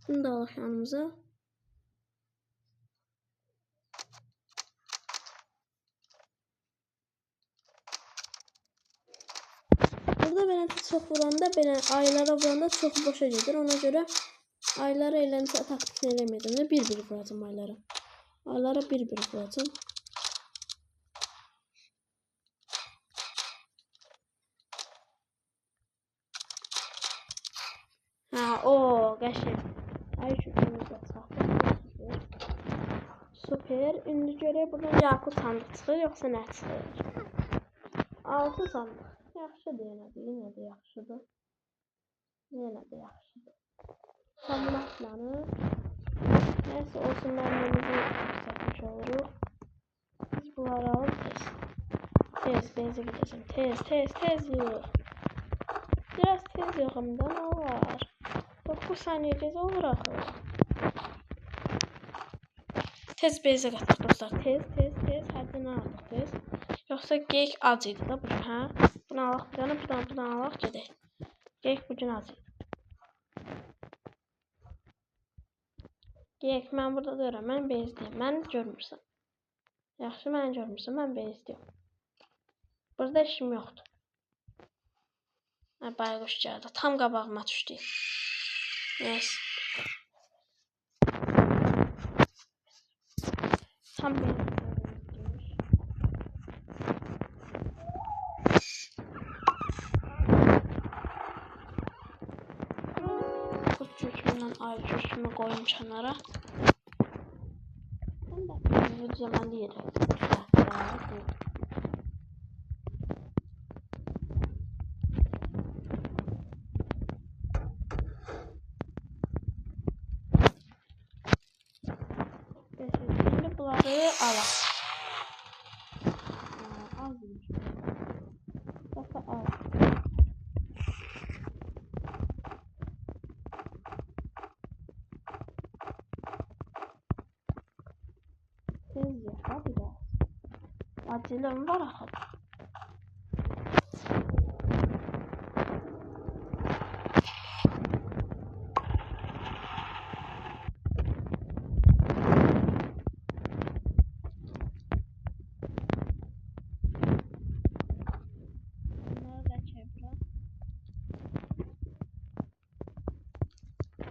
Bunu da alaq yanımıza. Burada belə çox vuranda, belə ayılara vuranda çox boşa gedir. Ona görə ayılara eləncə taktik eləməyəcəm. Bir-bir vuracam ayılara. Ayılara bir-bir vuracam. O qəşəng. Ay şükürlər olsun. Super. İndi görək buradan Yakut sandıq çıxır, yoxsa nə çıxır? 6 sandıq. Yaxşıdır yenə də yaxşıdır. Yenə də yaxşıdır. Kombinasiyanı. Neyse olsun mənimizi yükseltmiş oluruq. Biz bunları alıb tez benzə gedəcəm. Tez yığ. Biraz tez yığımda nə var? 9 saniye ceza olur axı. Tez benzə qatıq dostlar. Tez. Həddən aldıq tez. Yoxsa geyik ac idi da bugün, hə? Bunu alaq bir dənə, buradan alaq gedək. Geyik bugün ac idi. Geyik mən burada deyirəm, mən bezdiyim. Məni görmürsən. Yaxşı, məni görmürsən, mən bezdiyim. Burada işim yoxdur. Bayquş gəldi. Tam qabağıma düşdü. Yes. Tam benim. Bu cürkümden ayrı cürkümü koyayım kenara. Ben de bir zaman yerim. Şimdi bunları alalım. Az demiş. Daha az. Tez ya biraz. Acelem var axı. Bunları da çevirəm.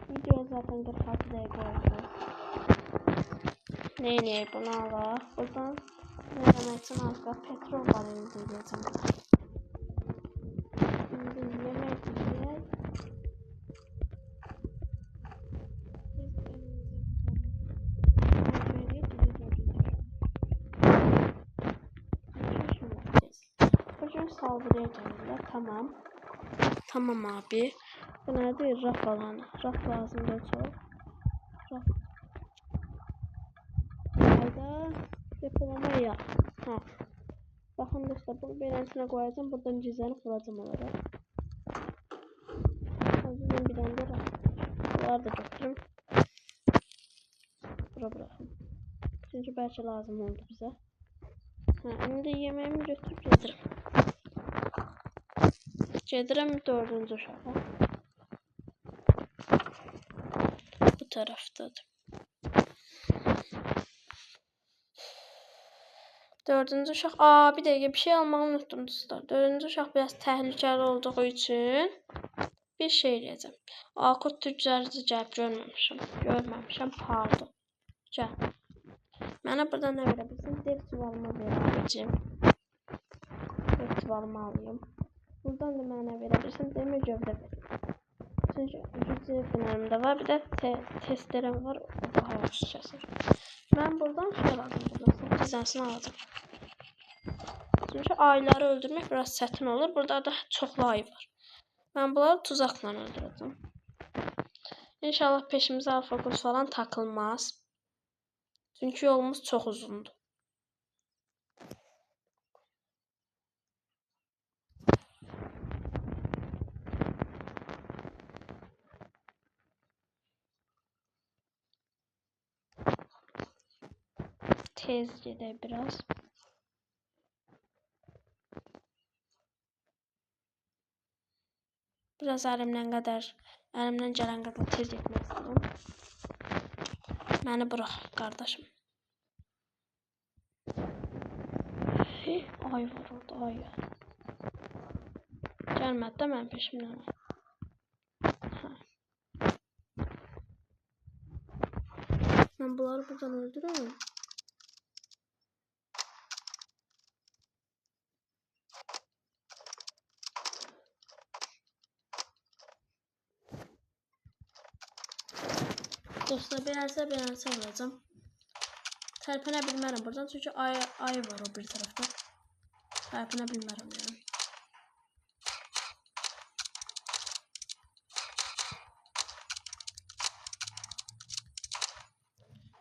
Video zaten 46 dakika oldu. Neyle bunu alalım. Buradan merhametin arka petrol barını diyeceğim. Şimdi yemek yiyeceğiz. Bugün saldırıya geldiler. Tamam. Tamam abi. Bu nerede? Raf alanı. Raf lazım da çok. Raf. Hayda. Depolama ya. Ha. Bakın dostlar, bunu beləsinə koyacağım. Buradan cizəni kuracağım olarak. Hazırlayın bir tane de raf. Bunları da götürüm. Bura bırakın. Çünkü belki lazım oldu bize. Ha, şimdi yemeğimi götürüp getirəm. Gedirəm 4-cü uşağa. Bu taraftadır. 4-cü uşaq. Bir dəqiqə bir şey almağı unutdum dostlar. 4-cü uşaq biraz təhlükəli olduğu üçün bir şey eləyəcəm. Akut tüccarı gəlib görməmişəm. Pardon. Gəl. Mənə burada nə verə bilsin? Dev çuvalımı verəcəm. Dev çuvalımı alayım. Buradan da mənə verə bilsin. Demir gövdə verir. Çünki güclü fenerimdə var. Bir də testlərim var. O daha yaxşı kəsir. Mən buradan şey alacağım. Cizəsini alacağım. Çünki ayıları öldürmək biraz çətin olur. Burada da çoxlu ayı var. Mən bunları tuzaqla öldürəcəm. İnşallah peşimizə alfa qurs falan takılmaz. Çünki yolumuz çox uzundur. Tez gedək biraz. Biraz əlimdən gələn qədər tez getmək istəyirəm. Məni burax, qardaşım. Ay var orada, ay. Gəlmədi də mənim peşimdən. Mən bunları buradan öldürürüm. Dostlar, beləsə olacağım. Tərpənə bilmərəm buradan, çünki ay var o bir tərəfdə. Tərpənə bilmərəm yəni.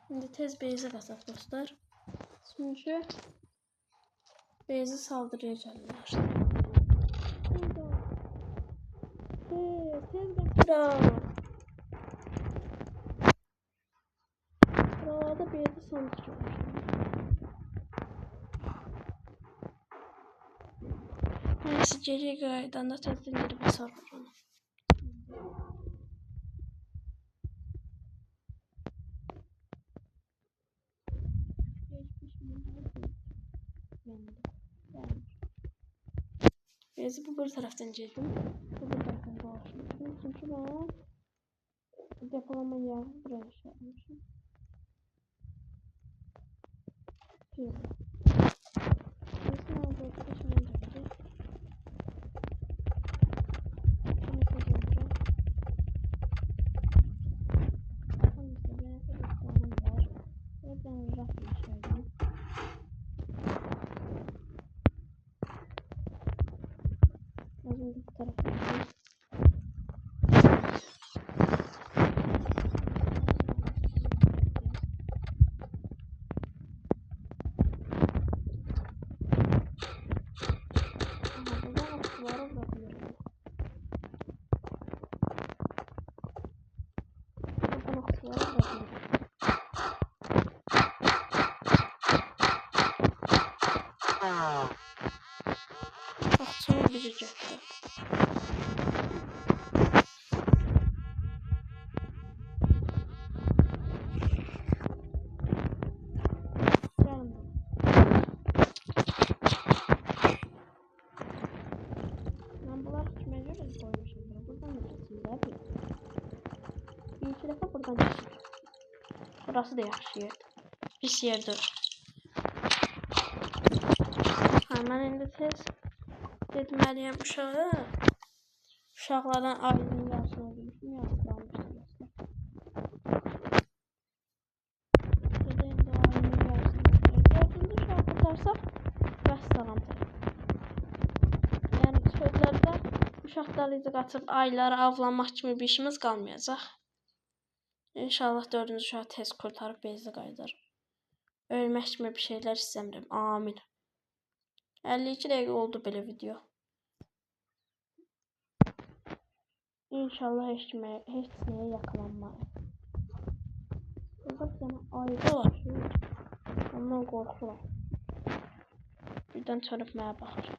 Şimdi tez beyzi qasaq dostlar. Çünki beyzi saldırıya gəlirlər. Tez qaçıram. Buralarda beyzi saldırıyorlar. Neyse, geriye qaydanda tezdən geri basarlar onu. Bezi bu bir taraftan çektim. Bu bir taraftan dolaşmıştım. Çünkü ben depolama yer buraya şey yapmışım. Şöyle. Resmi aldığı peşinden geldi. Bunu kazanacağım. Sonrasında bir reklamım var. Ve ben raf yaşadım. Lazım bu tarafa gideyim. Akşama bitecekti. Ben bunlar kime göre koymuşum? Buradan da geçeyim. Bir iki defa buradan geçeyim. Burası da yaxşı yerdir. Pis yerdir. Hemen indi tez. Getməliyəm uşağı. Uşaqlardan ailenin yarısını öldürmüşüm. Yarısı almışdı. Burada indi ailenin yarısını öldürmüşüm. Dördüncü uşağı qatarsaq vəssalam. Yəni sözlərdə uşaqlarıyla qatıb ayları avlanmaq kimi bir işimiz qalmayacaq. İnşallah dördüncü uşağı tez kurtarıb bezdə qayıdarım. Ölmək kimi bir şeylər istəmirəm. Amin. 52 dəqiqə oldu belə video. İnşallah heç nəyə yakalanmayın. Burada bir dənə ayı dolaşır. Ondan qorxuram. Birdən çönüb mənə baxır.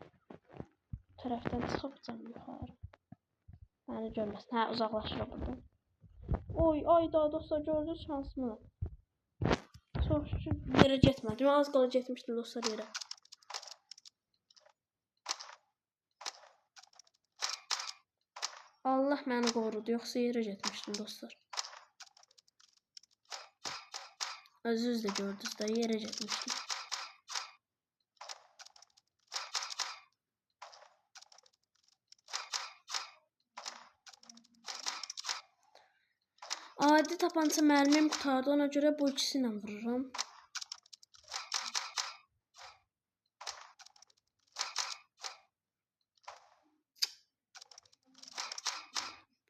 Tərəfdən çıxıb can yuxarı. Məni görməsin. Hə, uzaqlaşır buradan. Oy, ay da dostlar gördünüz şansımı. Çox şükür yerə getmədim. Az qala getmişdim dostlar yerə. Allah məni qorudu. Yoxsa yerə getmişdim dostlar. Özünüz də gördünüz də yerə getmişdim. Adi tapança mərmim qutardı. Ona görə bu ikisi ilə vururam.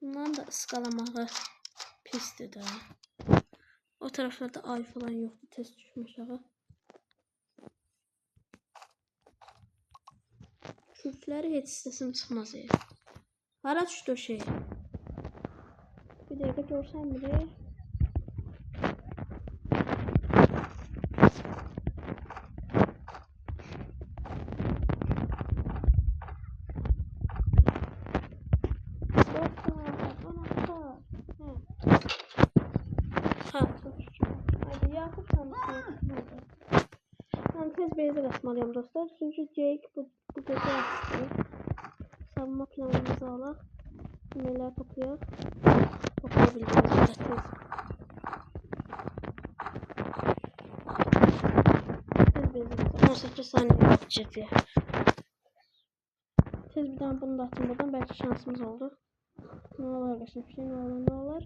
Bundan da ıskalamağı pisdir də. O taraflarda ay falan yoxdur. Tez düşmüş ağa. Kürkləri heç istəsim çıxmaz. Hara düşdü o şey? Bir dəqiqə görsən biri. Ben tez beyze katmalıyım dostlar. Çünkü Jake bu gece açtı. Savunma planımızı alaq. Neler toplayaq. Toplayabildiğimiz tez. Tez beyze katmalıyım. 18 saniye geçirdi. Tez bir tane bunu da atın buradan. Belki şansımız oldu. Ne olur arkadaşlar? Bir şey ne olur.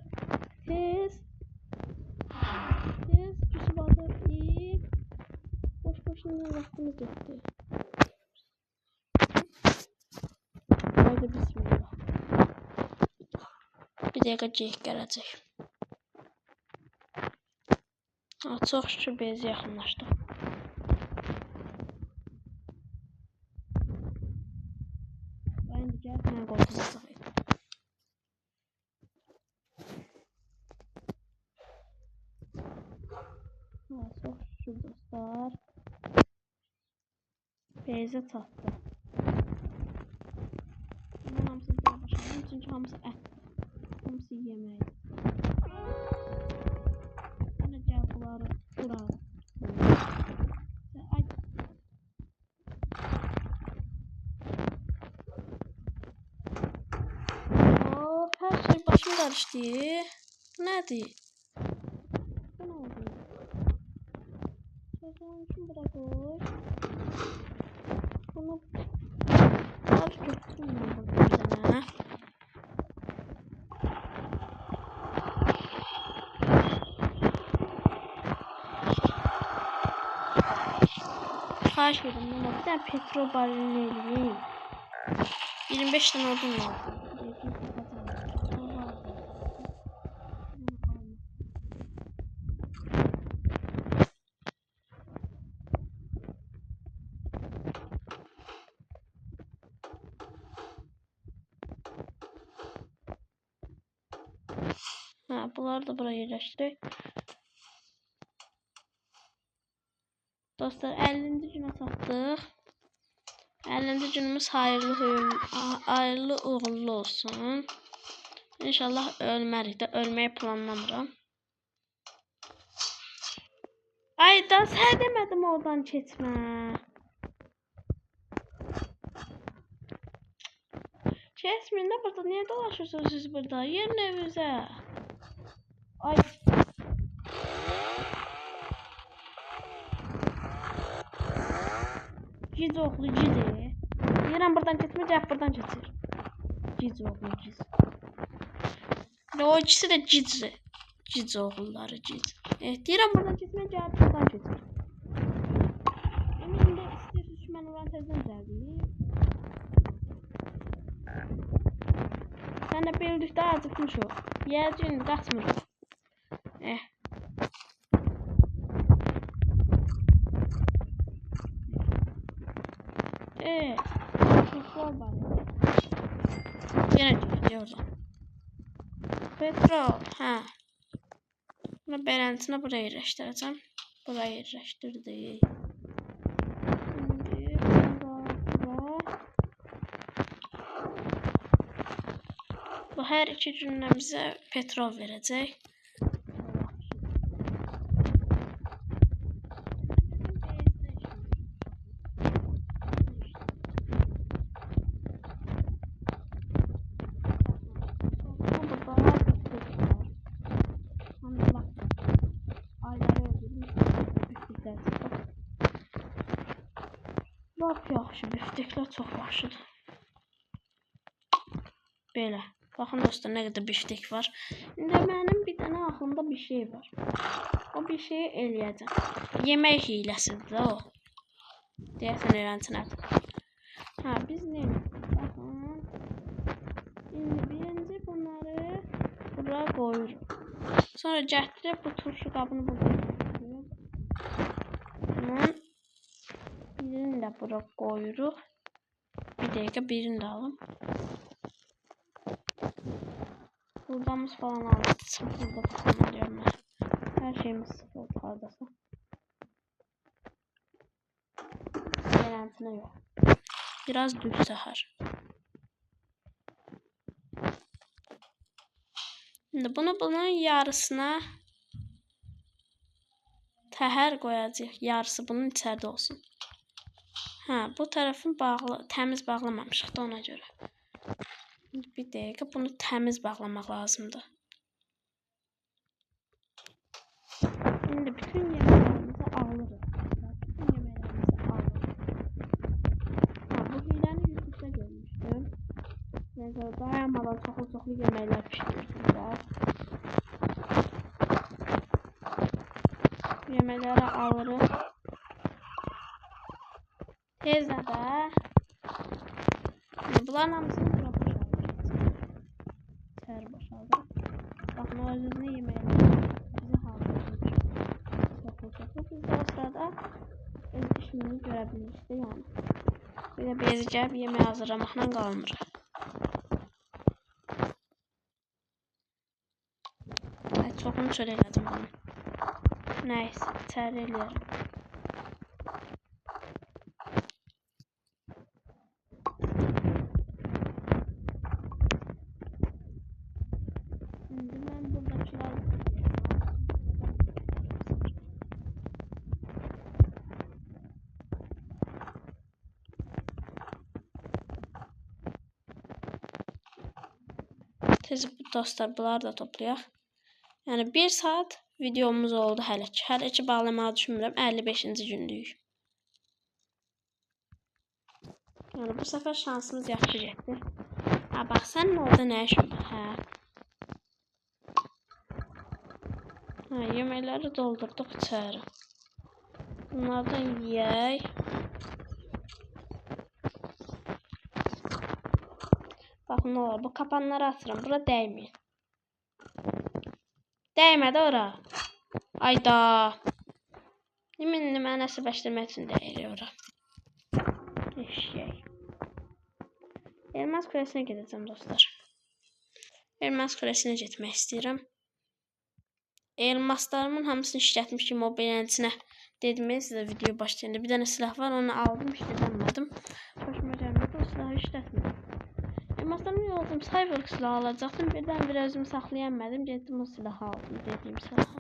Tez. Düşüp atıp iyi. Boşuna vaktimiz gitti. Haydi bismillah. Bir dakika Jake gelecek. Çok şükür bezi yaxınlaşdı. Ben de gel hemen qorxuzacaq. Çok şükür dostlar. Beyze çatdı. Bunun hamısını bir başlayalım. Çünkü hamısı ət. Hamısı yemək. Bana gel bunları vuralım. Ay. başım karıştı. Bu nedir? Bu ne oldu? Sözün için bırakır. Bunu var götürmüyor buradan. Xahiş edirəm, mənə bir dənə petrol barilini eləyim. 25 tane odun var. Ha, bunları da buraya yerleştirdik. Dostlar 50. günə çatdıq. 50. günümüz hayırlı uğurlu olsun. İnşallah ölmərik də, ölməyi planlamıram. Ay da sən demədim oradan keçmə. Kesmeyin de burada, niye dolaşıyorsunuz siz burada? Yerin evinize. Ay. Ciz oğlu ciz. Yerden buradan geçme, cevap buradan geçir. Ciz oğlu ciz. Ve o ikisi de ciz. Ciz oğulları ciz. Evet, yerden buradan geçme, cevap buradan geçir. Eminim de istiyorsunuz şu ben oran tezden derdim. Sen de birlikte acıkmış ol. Yiyeceğin kaçmır. Evet. Petrol var. Yine gidiyoruz. Petrol. Ha. Bunu beğentisine buraya yerleştireceğim. Buraya yerleştirdik. Şimdi bu her iki cümlemize petrol verecek. Çok yaxşı, biftekler çok yaxşıdır. Belə. Baxın dostlar, nə qədər biftek var. İndi mənim bir dənə aklımda bir şey var. O bir şeyi eləyəcəm. Yemək hiləsidir o. Deyəsən eləncənədir. Ha, biz nə edirik? Baxın. İndi birinci bunları buraya qoyuruq. Sonra gətirib bu turşu qabını buraya qoyuruq. Birini de buraya koyuyoruz. Bir dakika birini de alalım. Buradanımız falan aldık. Sıfırda falan diyorum ben. Her şeyimiz sıfır kaldırsa. Garantine yok. Biraz düz sahar. Şimdi bunun yarısına təhər koyacağıq. Yarısı bunun içeride olsun. Ha, bu tarafın bağlı, temiz bağlamamışıq da ona göre. Bir dəqiqə bunu təmiz bağlamaq lazımdır. Şimdi bütün yeməklərimizi alırıq. Bütün yeməklərimizi alırıq. Ha, bu hiləni YouTube'da görmüşdüm. Mesela dayanmadan çoxlu yeməklər pişirirsiniz. Yeməkləri alırıq. Tezlə də bunların hamısını bura boşaldırıq. İçəri boşaldırıq. Baxın, o özünə yeməkləri bizi hazırlayır. Çoxlu. Biz də o sırada öz işimizi görə bilirik də yəni. Bir də bezi gəlib yemək hazırlamaqla qalmırıq. Çoxunu çöl elədim bunu. Nəysə, içəri eləyərəm. Tez dostlar, bunları da toplayaq. Yəni 1 saat videomuz oldu hələ ki. Hələ ki bağlamağı düşünmürəm. 55-ci gündəyik. Yəni bu səfər şansımız yaxşı getdi. Ha bax, sən orada nə işin var? Hə. Ha, yeməkləri doldurduq içəri. Bunlardan yeyək. Baxın, nə olur? Bu kapanları açıram. Bura dəyməyin. Dəymədi ora. Ayda. Yeminlə mənə əsəbləşdirmək üçün dəyir ora. Eşək. Elmas kulesinə gedəcəm dostlar. Elmas kulesinə getmək istəyirəm. Elmaslarımın hamısını işlətmişim o beləncəsinə. Dedim mən sizə video başlayanda. Bir dənə silah var, onu aldım, işlətmədim. Başıma gəlmədi, o silahı işlətmədim. Elmaslarımı yolladım, cyber silahı alacaqdım. Birdən bir özümü saxlayamədim. Getdim o silahı aldım, dediyim silahı.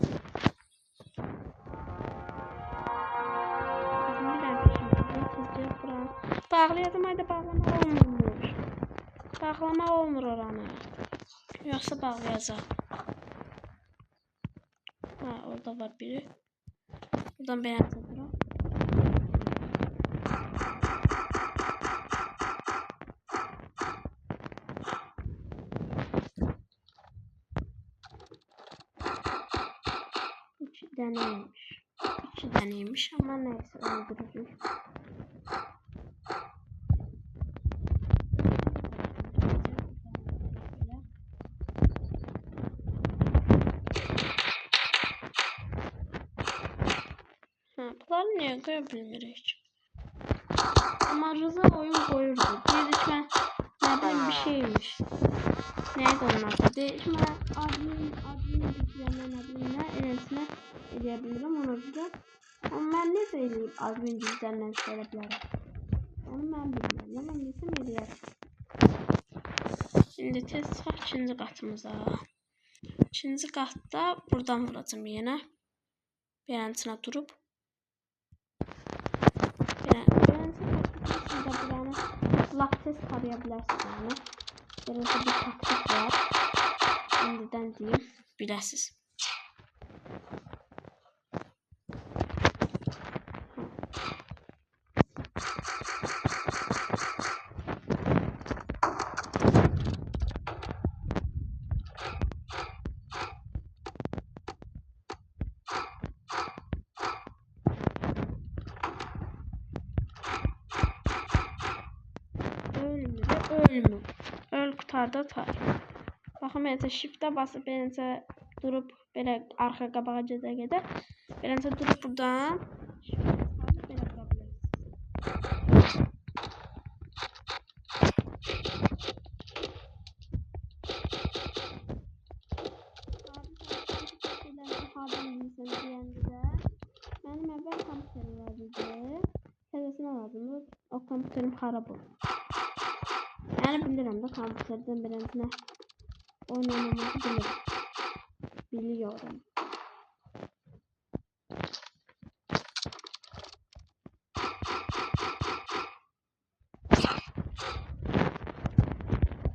Bağlayacağım, ayda bağlama olmur. Bağlama olmur oranı. Yoxsa bağlayacağım. Ha, orada var biri. Buradan ben atacağım. İki deneymiş ama neyse öldürürüz. Bunları niye koyabiliriz? Ama Rıza oyun koyurdu. Değişme ne bileyim bir şeymiş. Neydi onun adı? Değişme admin gücünden adminle enesine edebilirim onu güzel. Ama ben ne söyleyeyim admin gücünden söyleyebilirim. Onu ben bilmiyorum. Ama neyse edeyim. Şimdi test çıxaq ikinci qatımıza. İkinci qatda buradan vuracağım yenə. Beləncəsinə durub. Lap tez taraya bilərsiniz yəni. Beləncə bir taktik var. Şimdiden deyim, biləsiz. Ölmür. Öl qutarda tar. Baxın, beləncə shiftə basıb, beləncə durub, belə arxa qabağa gedə-gedə, beləncə durub buradan shiftə basıb, belə vura bilərsiniz. Mənim əvvəl kompüterim var idi. Təzəsini aldım. O kompüterim xarab oldu. Yani bilirim de kompüterden birazına oynamamızı bilirim. Biliyorum.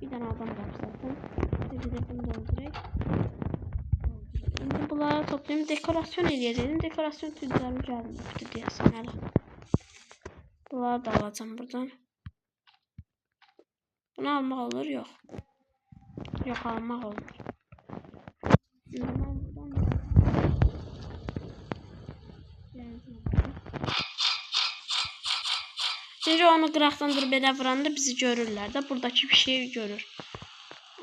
Bir tane adam var zaten. Gidelim direkt. Şimdi bunları toplayayım. Dekorasyon edeceğim. Dekorasyon tüccarı gelmişti diye sanırım. Bunları da alacağım buradan. Bunu almak olur yok. Yok almak olur. Çünkü onu qıraqdan durub belə vuranda bizi görürlər də. Buradakı bir şey görür.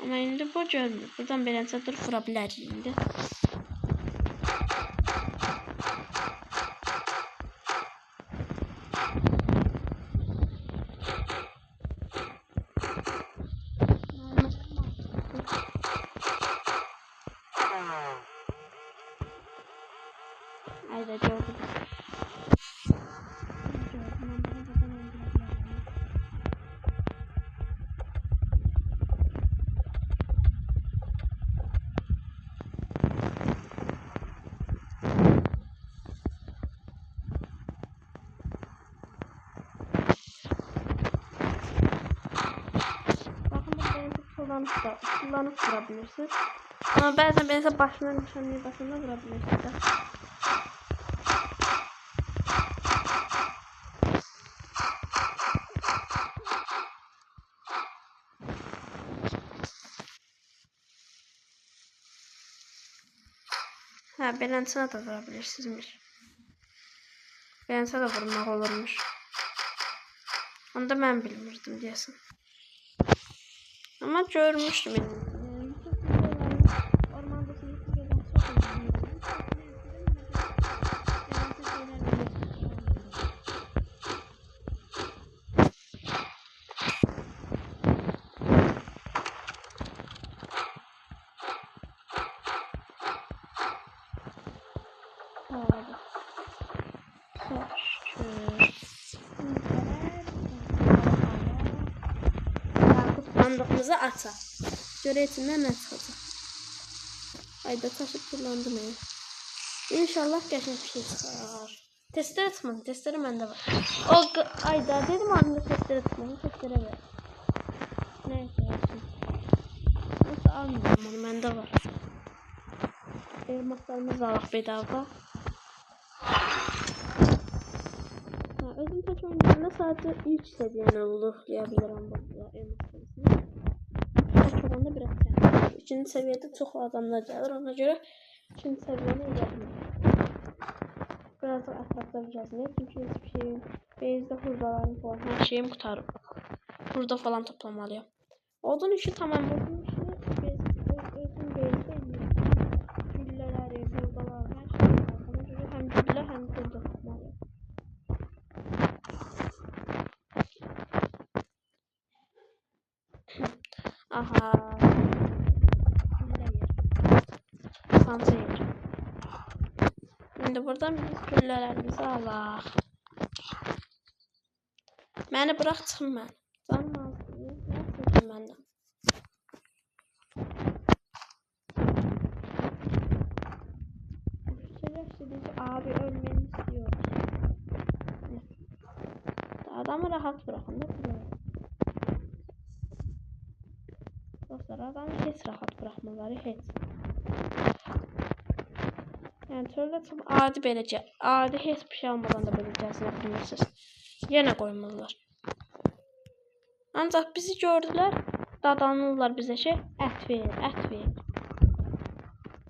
Ama indi bu görmür. Buradan beləncə durub vura bilərik indi. Ayda gördüm. kullanıp vurabilirsiniz. Ama bazen mesela başına nişanlı başına vurabilirsiniz. Ha, beləncə də vurabilirsiniz. Beləncə də vurmaq olurmuş. Onu da mən bilmirdim deyəsən. Ama görmüştüm yani. Sandığımızı açaq. Görəcəyinə nə çıxacaq. Ayda taşıb kullandım ya. İnşallah qəşəng bir şey çıxar. Testere çıxmadı. Testere məndə var. O ayda dedim anında testere çıxmadı. Testere ver. Neyse olsun. Nasıl almıyorum onu, məndə var. Elmaslarımız alaq bedava. Özüm tek oynayanda sadece ilk seviyeni lootlayabilirim burada elmaslarımızı. Tek olanda biraz çətin. İkinci seviyede çok adamlar gelir, ona göre ikinci seviyene ilerledim. Biraz da ətrafda gəzmək, çünki hiçbir şeyim, base'də hurdalarım falan, her şeyim qutarıb. Hurda falan toplamalıyım. Odun işi tamam, odun işi özüm base'də güllələri, hurdalar, her şey var. Ona göre hem güllə hem hurda toplamalıyım. Aha. Fanta yer. Şimdi buradan biz güllələrimizi alaq. Məni bırax çıxım mən. Canım alsın. Nə istəyirəm məndən? Abi ölmeni istiyor. Adamı rahat bırakın da. Dostlar, adamı hiç rahat bırakmaları hiç. Yani çöldə çox adi beləcə, adi heç bir şey almadan da beləcəsini yapılmışsınız. Yenə qoymurlar. Ancaq bizi gördülər, dadanırlar bizə şey, ət ver, ət ver.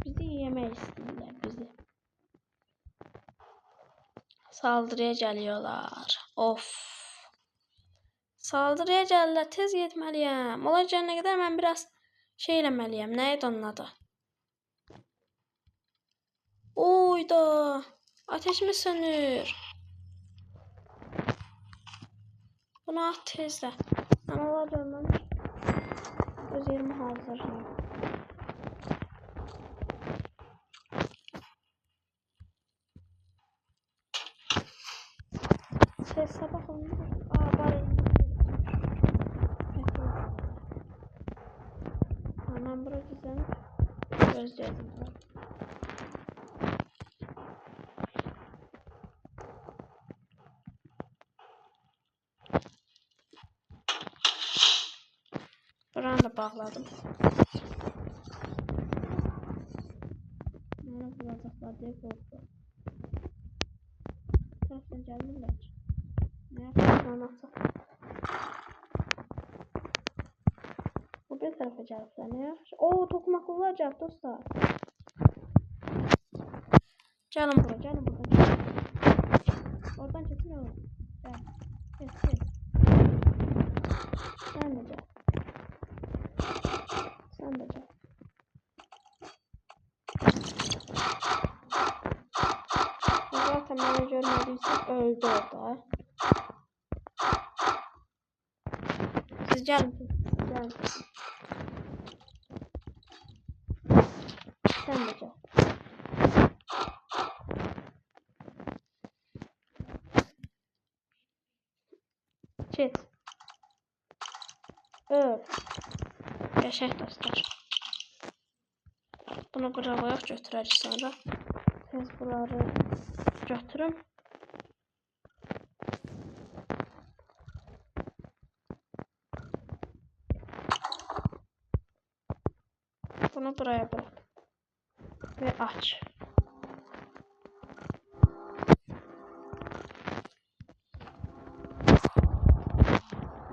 Bizi yemək istəyirlər, bizi. Saldırıya geliyorlar. Of. Saldırıya gəlirlər, tez getməliyəm. Ola gələnə qədər mən biraz şey eləməliyəm. Nə idi onun adı? Oyda. Ateşimi sönür. Bunu at tezlə. Mən ola gəlməm. Öz yerimi hazırlayayım. Tez sabah olmuş. Bari. Hemen buraya düzenip gözledim. Buranı da bağladım. Bana bulacaklar diye korktu. Taraftan gelmirlər. Ne yapacağım artık? Bu bir tarafa geliplər. Ne yapacağım? Oo, toxunaqlılar gəlib dostlar. Gəlin bura, gəlin bura. Oradan kesin olur. Gəl. Kesin. Sen de gel. Sen de gel. Zaten beni görmediyse öldü orada. Siz gelin. Gelin. Sen de gel. Çet. Öl. Yaşayın dostlar. Bunu buraya koyaq götürərik sonra. Tez bunları götürüm. Bunu buraya bırak. Ve aç.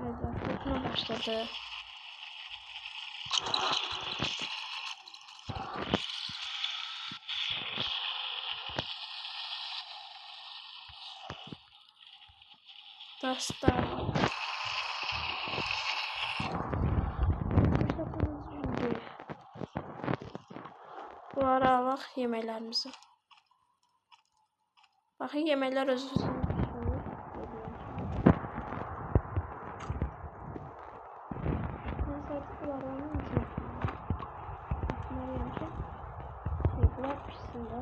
Evet, fırtına başladı. Dostlar. Bunları alaq yeməklərimizi. Baxın, yeməklər özünüzün pişirir. Mən sadəcə bunları onun içine atmalıyam ki, bunlar pişsin də.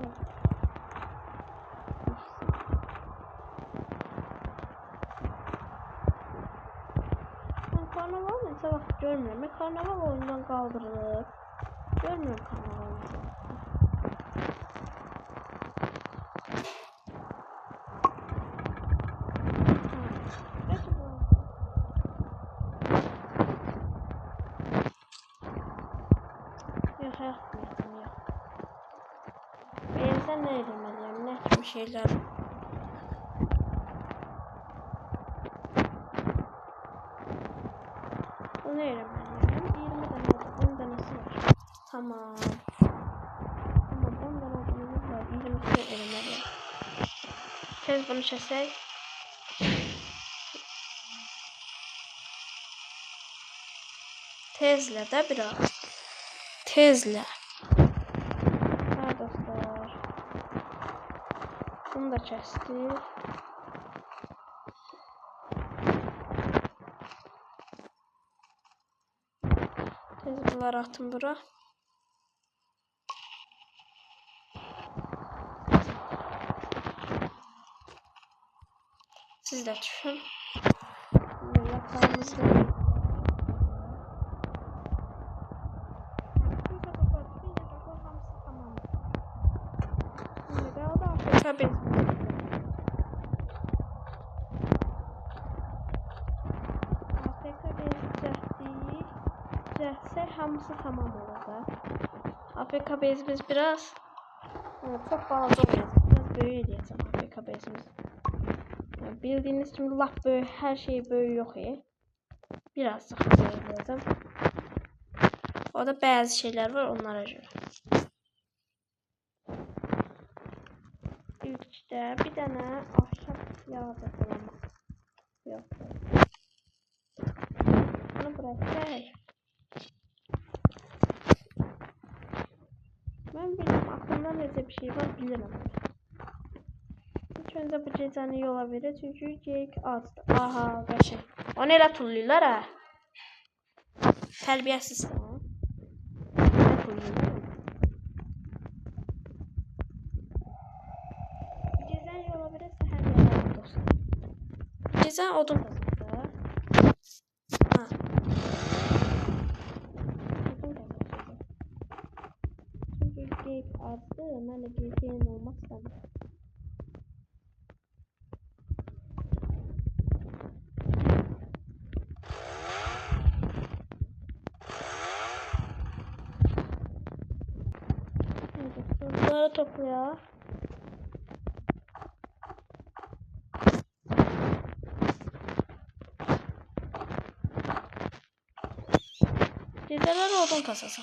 Mən karnaval neçə vaxt görmürəm. Mən karnaval oyundan qaldırılıb. Görmürəm karnaval neçə vaxt. Benimsen ne edilmeliyim? Ne gibi şeyler? Bunu edilmeliyim. 20 tane, 10 tanesi var. Tamam. Tamam, 10 tane odunumuz var. 20'si edilmeliyim. Tez bunu çesek. Tezle de biraz. Tezle. Ha dostlar. Bunu da kestik. Tez bunları atın bura. Siz de düşün. Yatağımızda. Tabii. AFK bezcəhsə hamısı tamam olur da. AFK bezimiz biraz çok balaca olacaq. Biraz böyük eləyəcəm AFK bezimiz. Yani bildiğiniz kimi laf böyük, her şey böyük yok Birazcık böyük eləyəcəm. O da bazı şeyler var onlara göre. İlkdə bir dənə ahşap yağdı falan. Yok. Bunu bırakayım. Ben bilmem aklımda necə bir şey var bilirəm. İlk öncə bu gecəni yola verir çünki geyik azdır. Aha qəşəng. Onu elə tulluyurlar ha. Tərbiyəsizsən. Elə tulluyurlar. Gecəni yola verir səhər yola dostlar. Gecən odun kazandı. Ha. Geyik azdı. Mən də geyikin olmaq istəmirəm. Bunları toplayalım. Geceler odun kasası.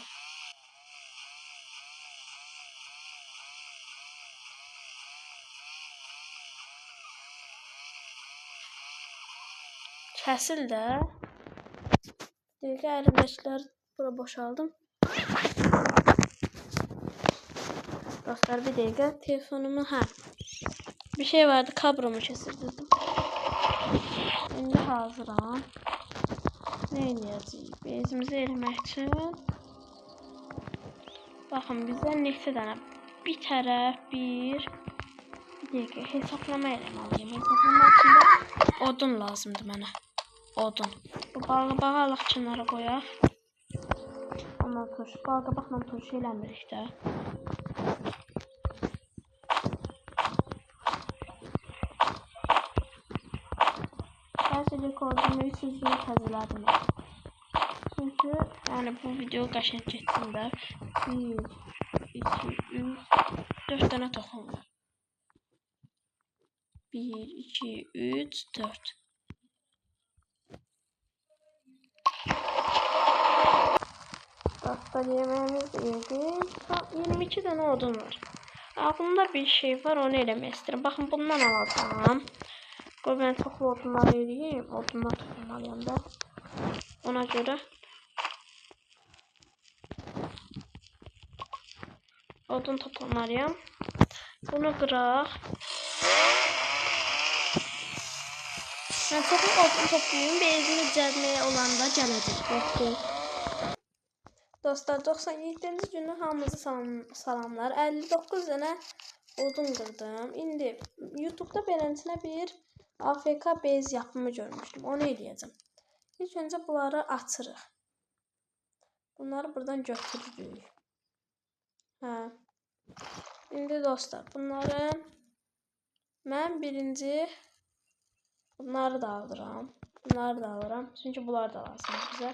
Kəsil də. Dəqiqə əlimdəkilər bura boşaldım. Dostlar bir dəqiqə telefonumu bir şey vardı kablomu kesirdim. İndi hazıram. Ne edəcəyik? Bezimizi eləmək üçün baxın bizə neçə dənə bir tərəf bir dəqiqə hesablama eləməliyim. Hesablama üçün odun lazımdır mənə. Odun. Bu balığı alaq kənara qoyaq. Ondan turş. Balqabaqla turş eləmirik də. Bəzi rekordumu süzgünü təzələdim. Çünki çünkü yani bu video qəşəng getdiyində 1, 2, 3, 4 tane toxum var. 1, 2, 3, 4. Dostlar yemeğimiz de yedik. 22 tane odun var. Aklımda bir şey var, onu eləmək istəyirəm. Baxın bundan alacağım. Qoy ben çoxlu odunlar eləyim. Odunlar toplamalıyam da. Ona görə odun toplamalıyam. Bunu qıraq. Ben çoxlu odun toplayayım. Bezini düzəltməyə olanda gələcək. Dostlar 97-ci günü hamınızı salamlar. 59 tane odun qırdım. İndi YouTube'da beləsinə bir AFK base yapımı görmüşdüm. Onu eləyəcəm. İlk öncə bunları açırıq. Bunları buradan götürürük. Hə. İndi dostlar bunları mən birinci bunları da alıram. Bunları da alıram. Çünki bunlar da lazımdır bizə.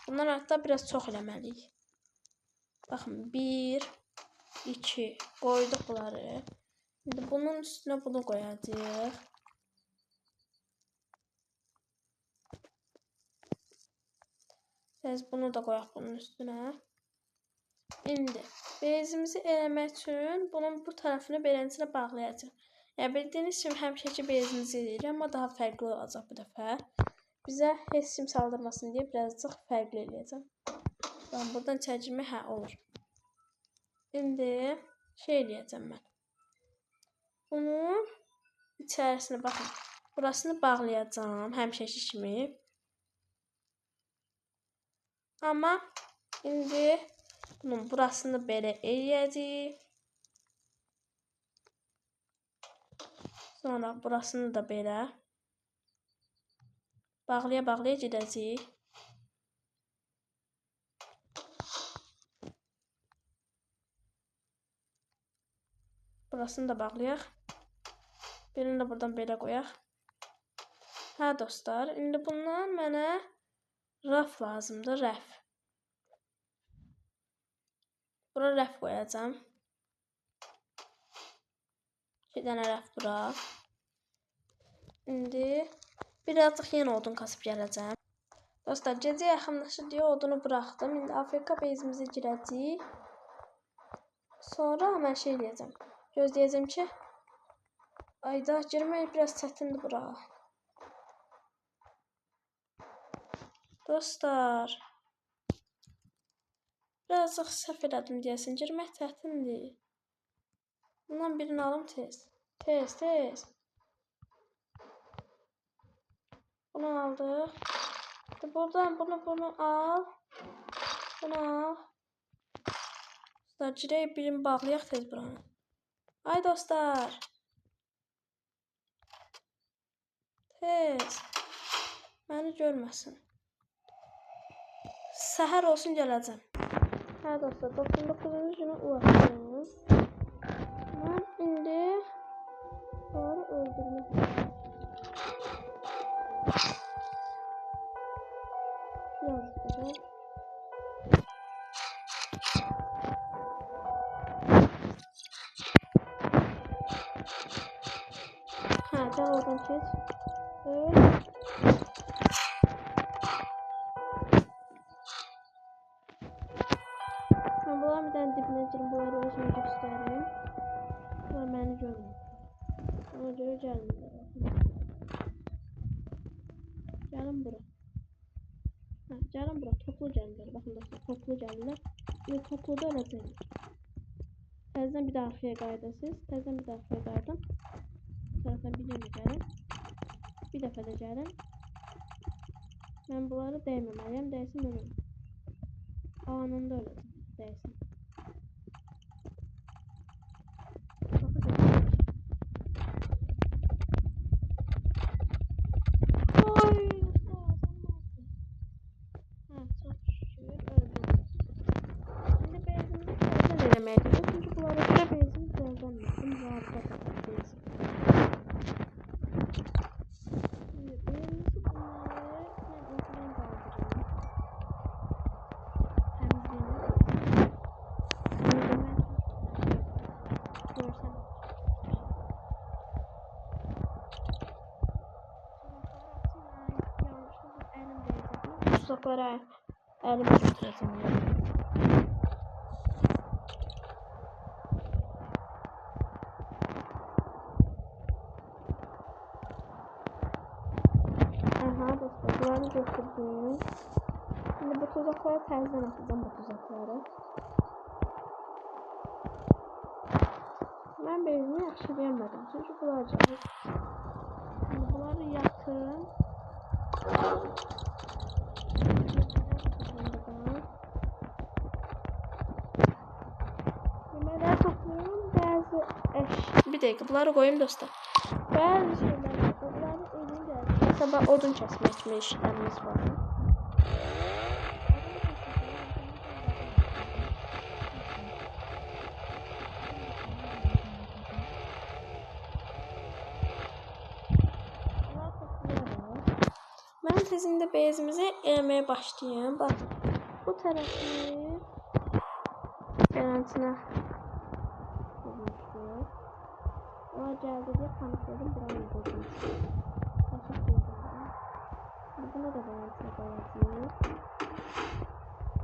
Bunlar hatta biraz çox eləməliyik. Baxın 1, 2 qoyduq bunları. Şimdi bunun üstüne bunu koyacağıq. Biz bunu da koyaq bunun üstüne. İndi bezimizi eləmək üçün bunun bu tərəfini beləsinə bağlayacağıq. Yəni bildiyiniz kimi həmişəki bezimizi eləyirəm, amma daha fərqli olacaq bu dəfə. Bizə heç kim saldırmasın deyə birazcık fərqli eləyəcəm. Bax buradan çəkilmə olur. İndi şey eləyəcəm mən. Bunun içərisine baxın. Burasını bağlayacağım həmişəki kimi. Amma indi bunun burasını belə eləyəcəyik. Sonra burasını da belə bağlaya gedəcəyik. Burasını da bağlayaq. Birini de buradan belə qoyaq. Hə dostlar, indi bundan mənə raf lazımdır, rəf. Bura rəf qoyacağam. 2 dənə rəf bura. İndi birazcık yenə odun kasıb gələcəm. Dostlar, gecə yaxınlaşır deyə odunu buraxdım. İndi AFK base'imize girəcəyik. Sonra mən şey eləyəcəm. Gözləyəcəm ki, ayda girmək biraz çətindir bura. Dostlar, birazcık səhv elədim deyəsin. Girmək çətindir. Bundan birini alım tez. Tez. Bunu aldık. Buradan bunu al. Bunu al. Dostlar, girək birini bağlayaq tez buranı. Ay dostlar. Tez. Məni görməsin. Səhər olsun gələcəm. Hə dostlar, 99-cu günə ulaşdım. Mən indi bunları öldürmək istəyirəm. Hə, gəl oradan keç. Ben bunların bir tane dibine girin, bunları özümü göstereyim. Bunlar beni görmüyor. Ona göre gelmiyor. Gelin bura. Ha, gelin bura. Toplu geldiler. Bakın dostlar, toplu geldiler. Şimdi topluda öleceğim. Təzədən bir daha arxaya qayıdın siz. Təzədən bir daha arxaya qayıdın. Bu taraftan bir yönə gəlin. Bir dəfə də gəlin. Mən bunları dəyməməliyəm. Dəysin ölüm. Anında öləcəm. Dəysin. tuzaklara elimi götürəcəm. Aha dostlar, bunları götürdüm. Şimdi bu tuzakları təzdən atacağım, bu tuzakları. Ben bezini yaxşı vermədim, çünkü bunlar cahil. Şimdi bunları yakın. Yemeğleri topluyorum. Bazı bir dakika, bunları koyayım dostlar. Bazı şeyler var. Bunları elim geldi. Sabah odun kesme işlemimiz var. Ben sizinle bezimizi elemeye başlayayım. Bak, bu tarafı garantine bulmuştuk. O geldi diye kanıtladım. Buranın bozulmuş. Buna da garantine koyacağım.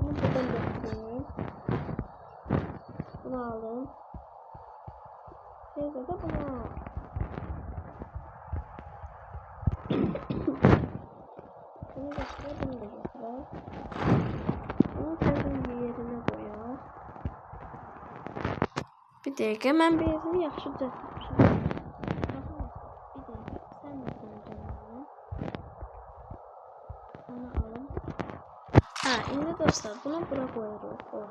Bunu buradan götüreyim. Bunu aldım. Teyze de bunu al. Bunu götüre, bunu da götüre. Bunu tezin yerine koyar. Bir dakika, ben bezimi yaxşı düzəltmişəm. Bir dakika, sen de koyacağım. Onu alın. Ha, indi dostlar, bunu bura koyarıq ortaya.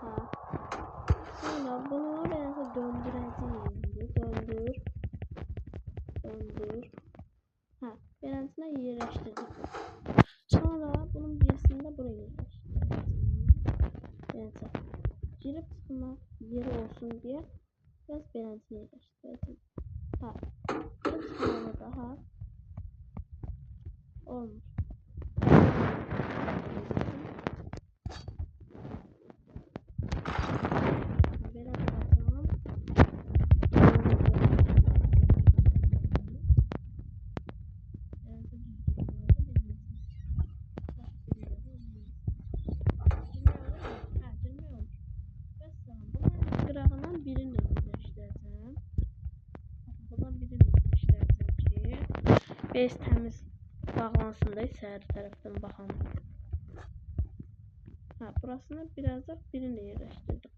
Ha. Sonra bunu biraz döndürəcəyik. Döndür. Döndür. Ha, beləsinə yerləşdirdik. Sonra bunun birisini de buraya yerləşdirdik. Beləsinə. Girib çıxma yeri olsun diye biraz beləsinə yerləşdirdik. Ha, girib çıxmalı daha olmuş. Belə baxacağım. Qırağından birini yerləşdirəcəm. Buradan birini yerləşdirəcəm ki, bez təmiz bağlansın da içəri tərəfdən baxan. Ha, burasını birazcık birini yerləşdirdim.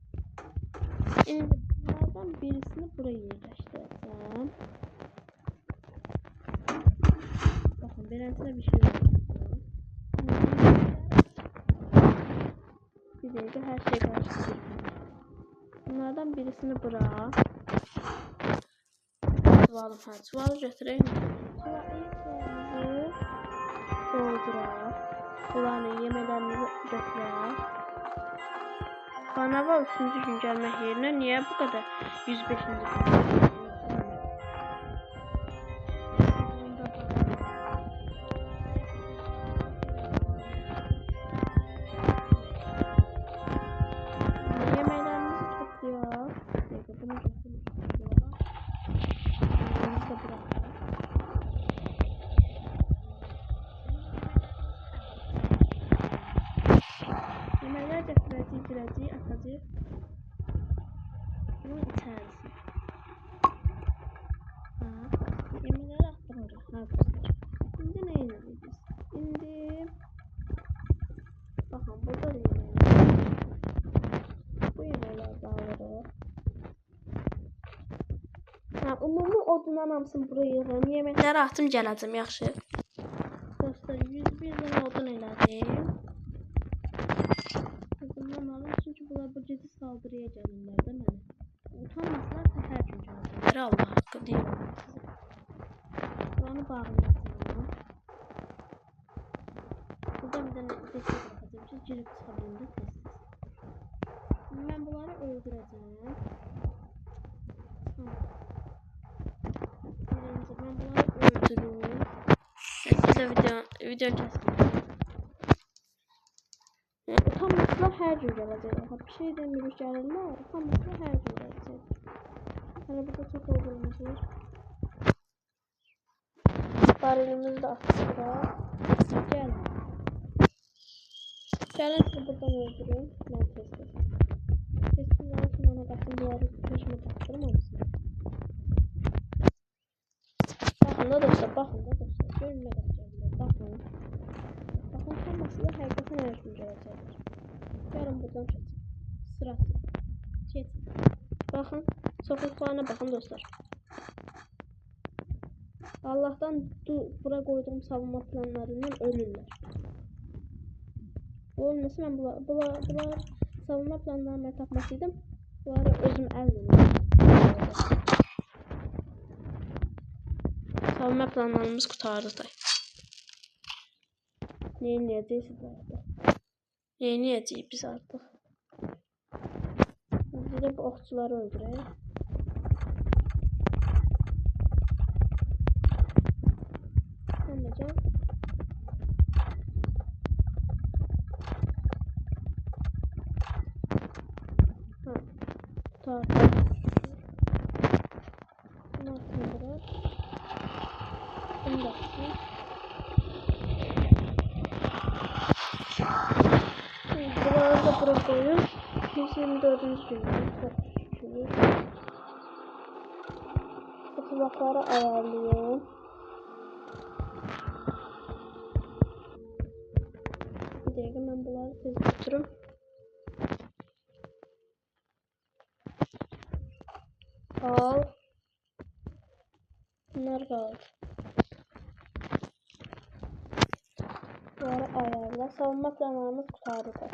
İndi bunlardan birisini buraya yerləşdirəcəm. Bakın, beləsinə bir şey oldu. Bir dakika, her şey karıştırdım. Bunlardan birisini bırak. Çuvalı götüreyim. Çuvalı doldurar. Bunların yemelerini götürür. Kanava 3. gün gelmek yerine niye bu kadar 105. gün? Girəcək, atacaq. Bunun içərisi. Ha, yemələri atdırırıq. Ha, dostlar. İndi nə edirik? İndi baxın, burada da yeməklər. Bu yeməkləri də alırıq. Ha, ümumi odundan hamısını buraya yığım. Yeməkləri atım, gələcəm, yaxşı. Dostlar, 101 dənə odun elədim. Bunlar bu gece saldırıya gelirler değil mi? Utanmazlarsa her gün gelirler. Allah hakkı değil. Buranı bağlayacağım. Buradan bir tane destek bırakacağım. Siz girip çıkabilirim de sessiz. Şimdi ben bunları öldüreceğim. Birinci ben bunları öldürüyorum. Size video kestim. Utanmazlar her gün gelecek. Bir şey demiyoruz gelirler. Utanmazlar her gün gelecek. Hani burada çok olduğumuz var. Barilimizi de attık. Gel. Gəlin sizi buradan öldürün. Mən tez-tez. Tez-tez sonra baxın bunları peşimə tapdırmamışsınız. Baxın da dostlar, baxın da dostlar. Görün nə qədər gəlir. Baxın. Baxın hamısı da həqiqətən əyləşməyəcək çəkir. Gəlin buradan keçin. Sıra. Keçin. Baxın, çoxluqlarına baxın dostlar. Allah'tan bura koyduğum savunma planlarından ölürler. Bu olmasa ben bunlar savunma planlarına tapmasaydım bunları özüm əlimle. Savunma planlarımız kurtardı da. Neyniyəcəyik siz artıq? Neyniyəcəyik biz artıq? Biz de bu okçuları öldürək. Sen de gel. Ha. Tamam. Bunu atın. Bunu da atın. Buraları da bura koyun. 124. gündür. Çok şükür. Tuzakları ayarlayın. Bir dakika ben bunları tez götürüm. Al. Bunlar kaldı. Bunları ayarla. Savunma planlarımız kurtardı da.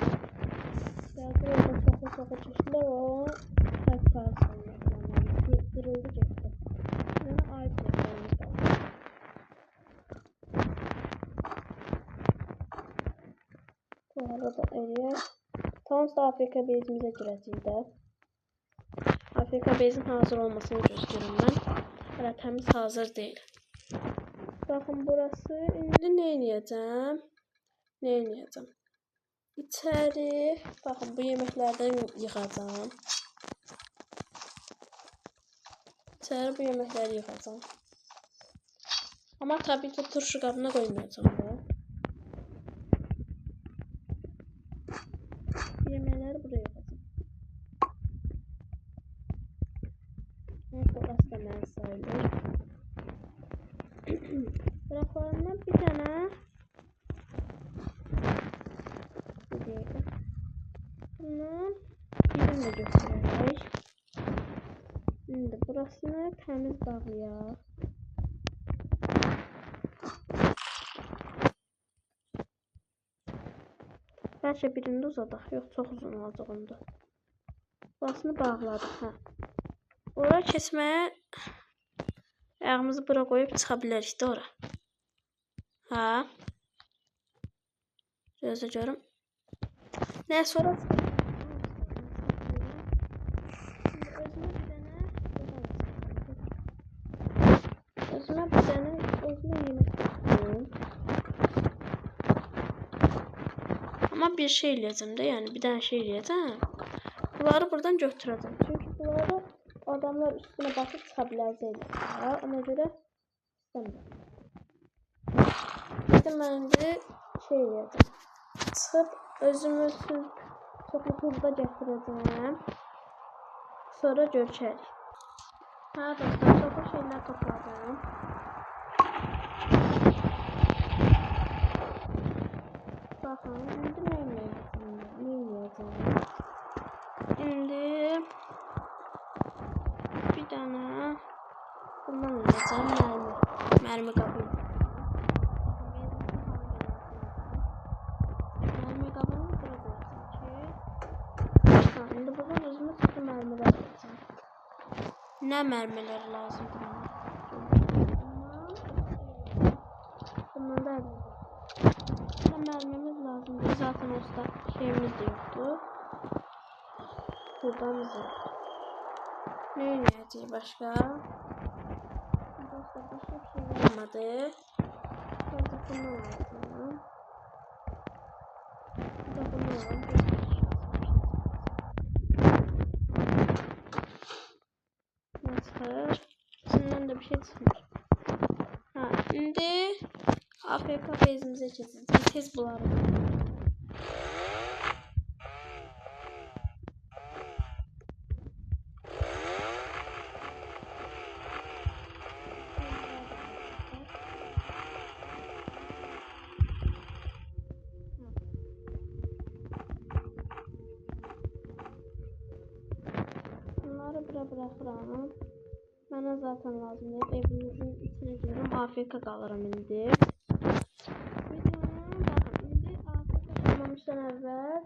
Geldi orada çok çeşitler o. Kalp savunma planlarımız kırıldı cepte. Yani ait planlarımız kaldı. Bu arada eriyor. Tam Afrika base'imize girəcəyik də. Afrika base'in hazır olmasını gözləyirəm mən. Hələ təmiz hazır deyil. Baxın burası. İndi nə edəcəm? İçəri. Baxın bu yeməklərdən yığacağam. İçəri bu yeməkləri yığacağam. Amma tabii ki turşu qabına qoymayacağım da. Yeməkləri buraya yığacağım. Burası da mən sayılır. Bıraklarından bir tane bunu birimle götürək. Şimdi burasını təmiz bağlayaq. Bəlkə birində uzadaq. Yox, çox uzun olacaq onda. Burasını bağladıq. Hə. Ora keçməyə ayağımızı bura qoyub çıxa bilərik də ora. Ha? Gözlə görüm. Nə sonra özümə bir dənə yemək tutdum. Amma bir şey eləyəcəm də, yəni bir dənə şey eləyəcəm. Bunları buradan götürəcəm. Çünki bunları adamlar üstüne basıp çıkabiləcəklər. Ona görə istəmirəm. Mən indi şey eləyəcəm. Çıxıb özümü çoxlu burada gətirəcəm. Sonra görüşərik. Hə dostlar, çoxlu şeylər topladım. Baxın, indi nə eləyəcəm? İndi bir dənə bundan eləyəcəm, mərmi qabı. Mərmi qabını bura qoyacam ki. İndi buradan özümə çıxdı mərmilər qoyacam. Nə mərmilər lazımdır mənə? Bundan da əlbəttə. Nə mərmimiz lazımdır? Zaten usta şeyimiz de yoktu. Buradan izleyelim. Ne oynayacağız başka? Başka bir şey olmadı. Burada bunu alalım. Burada bunu alalım. Nasıl? İçinden de bir şey çıkmış. Ha, şimdi AFK base'imize geçeceğiz. Tez bulalım. bırakıram. Bana zaten lazım değil. Evimizin içine girelim. AFK kalıram indi. Videonun bakın indi AFK kalmamışdan evvel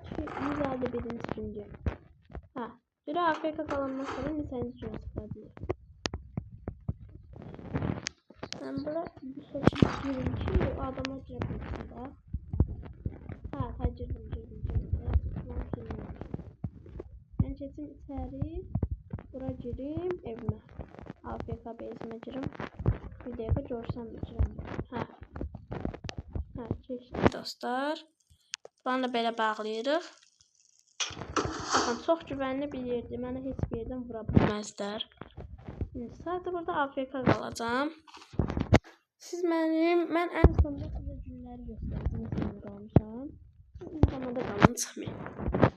151. gündür. Ha, bir AFK kalandan sonra neçənci gün sıxladı. Ben bura bir seçim girim ki bu adama girebilirsin de. Ha, girdim. Ben keçim içeri. Bura girim evime. AFK base'ime girim. Bir dəqiqə görsəm girəm. Hə. Hə, keçdi dostlar. Bunu da belə bağlayırıq. Baxın, çox güvənli bir yerdir. Mənə heç bir yerdən vura bilməzlər. İndi sadəcə burada AFK qalacağam. Siz mən ən sonunda sizə günləri göstərdim. Necə qalmışam. Zamanda qalın çıxmayın.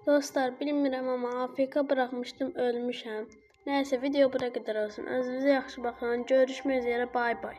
Dostlar, bilmirəm amma AFK bırakmışdım, ölmüşəm. Nəysə, video bura qədər olsun. Özünüzə yaxşı baxın. Görüşmək üzrə. Bay bay.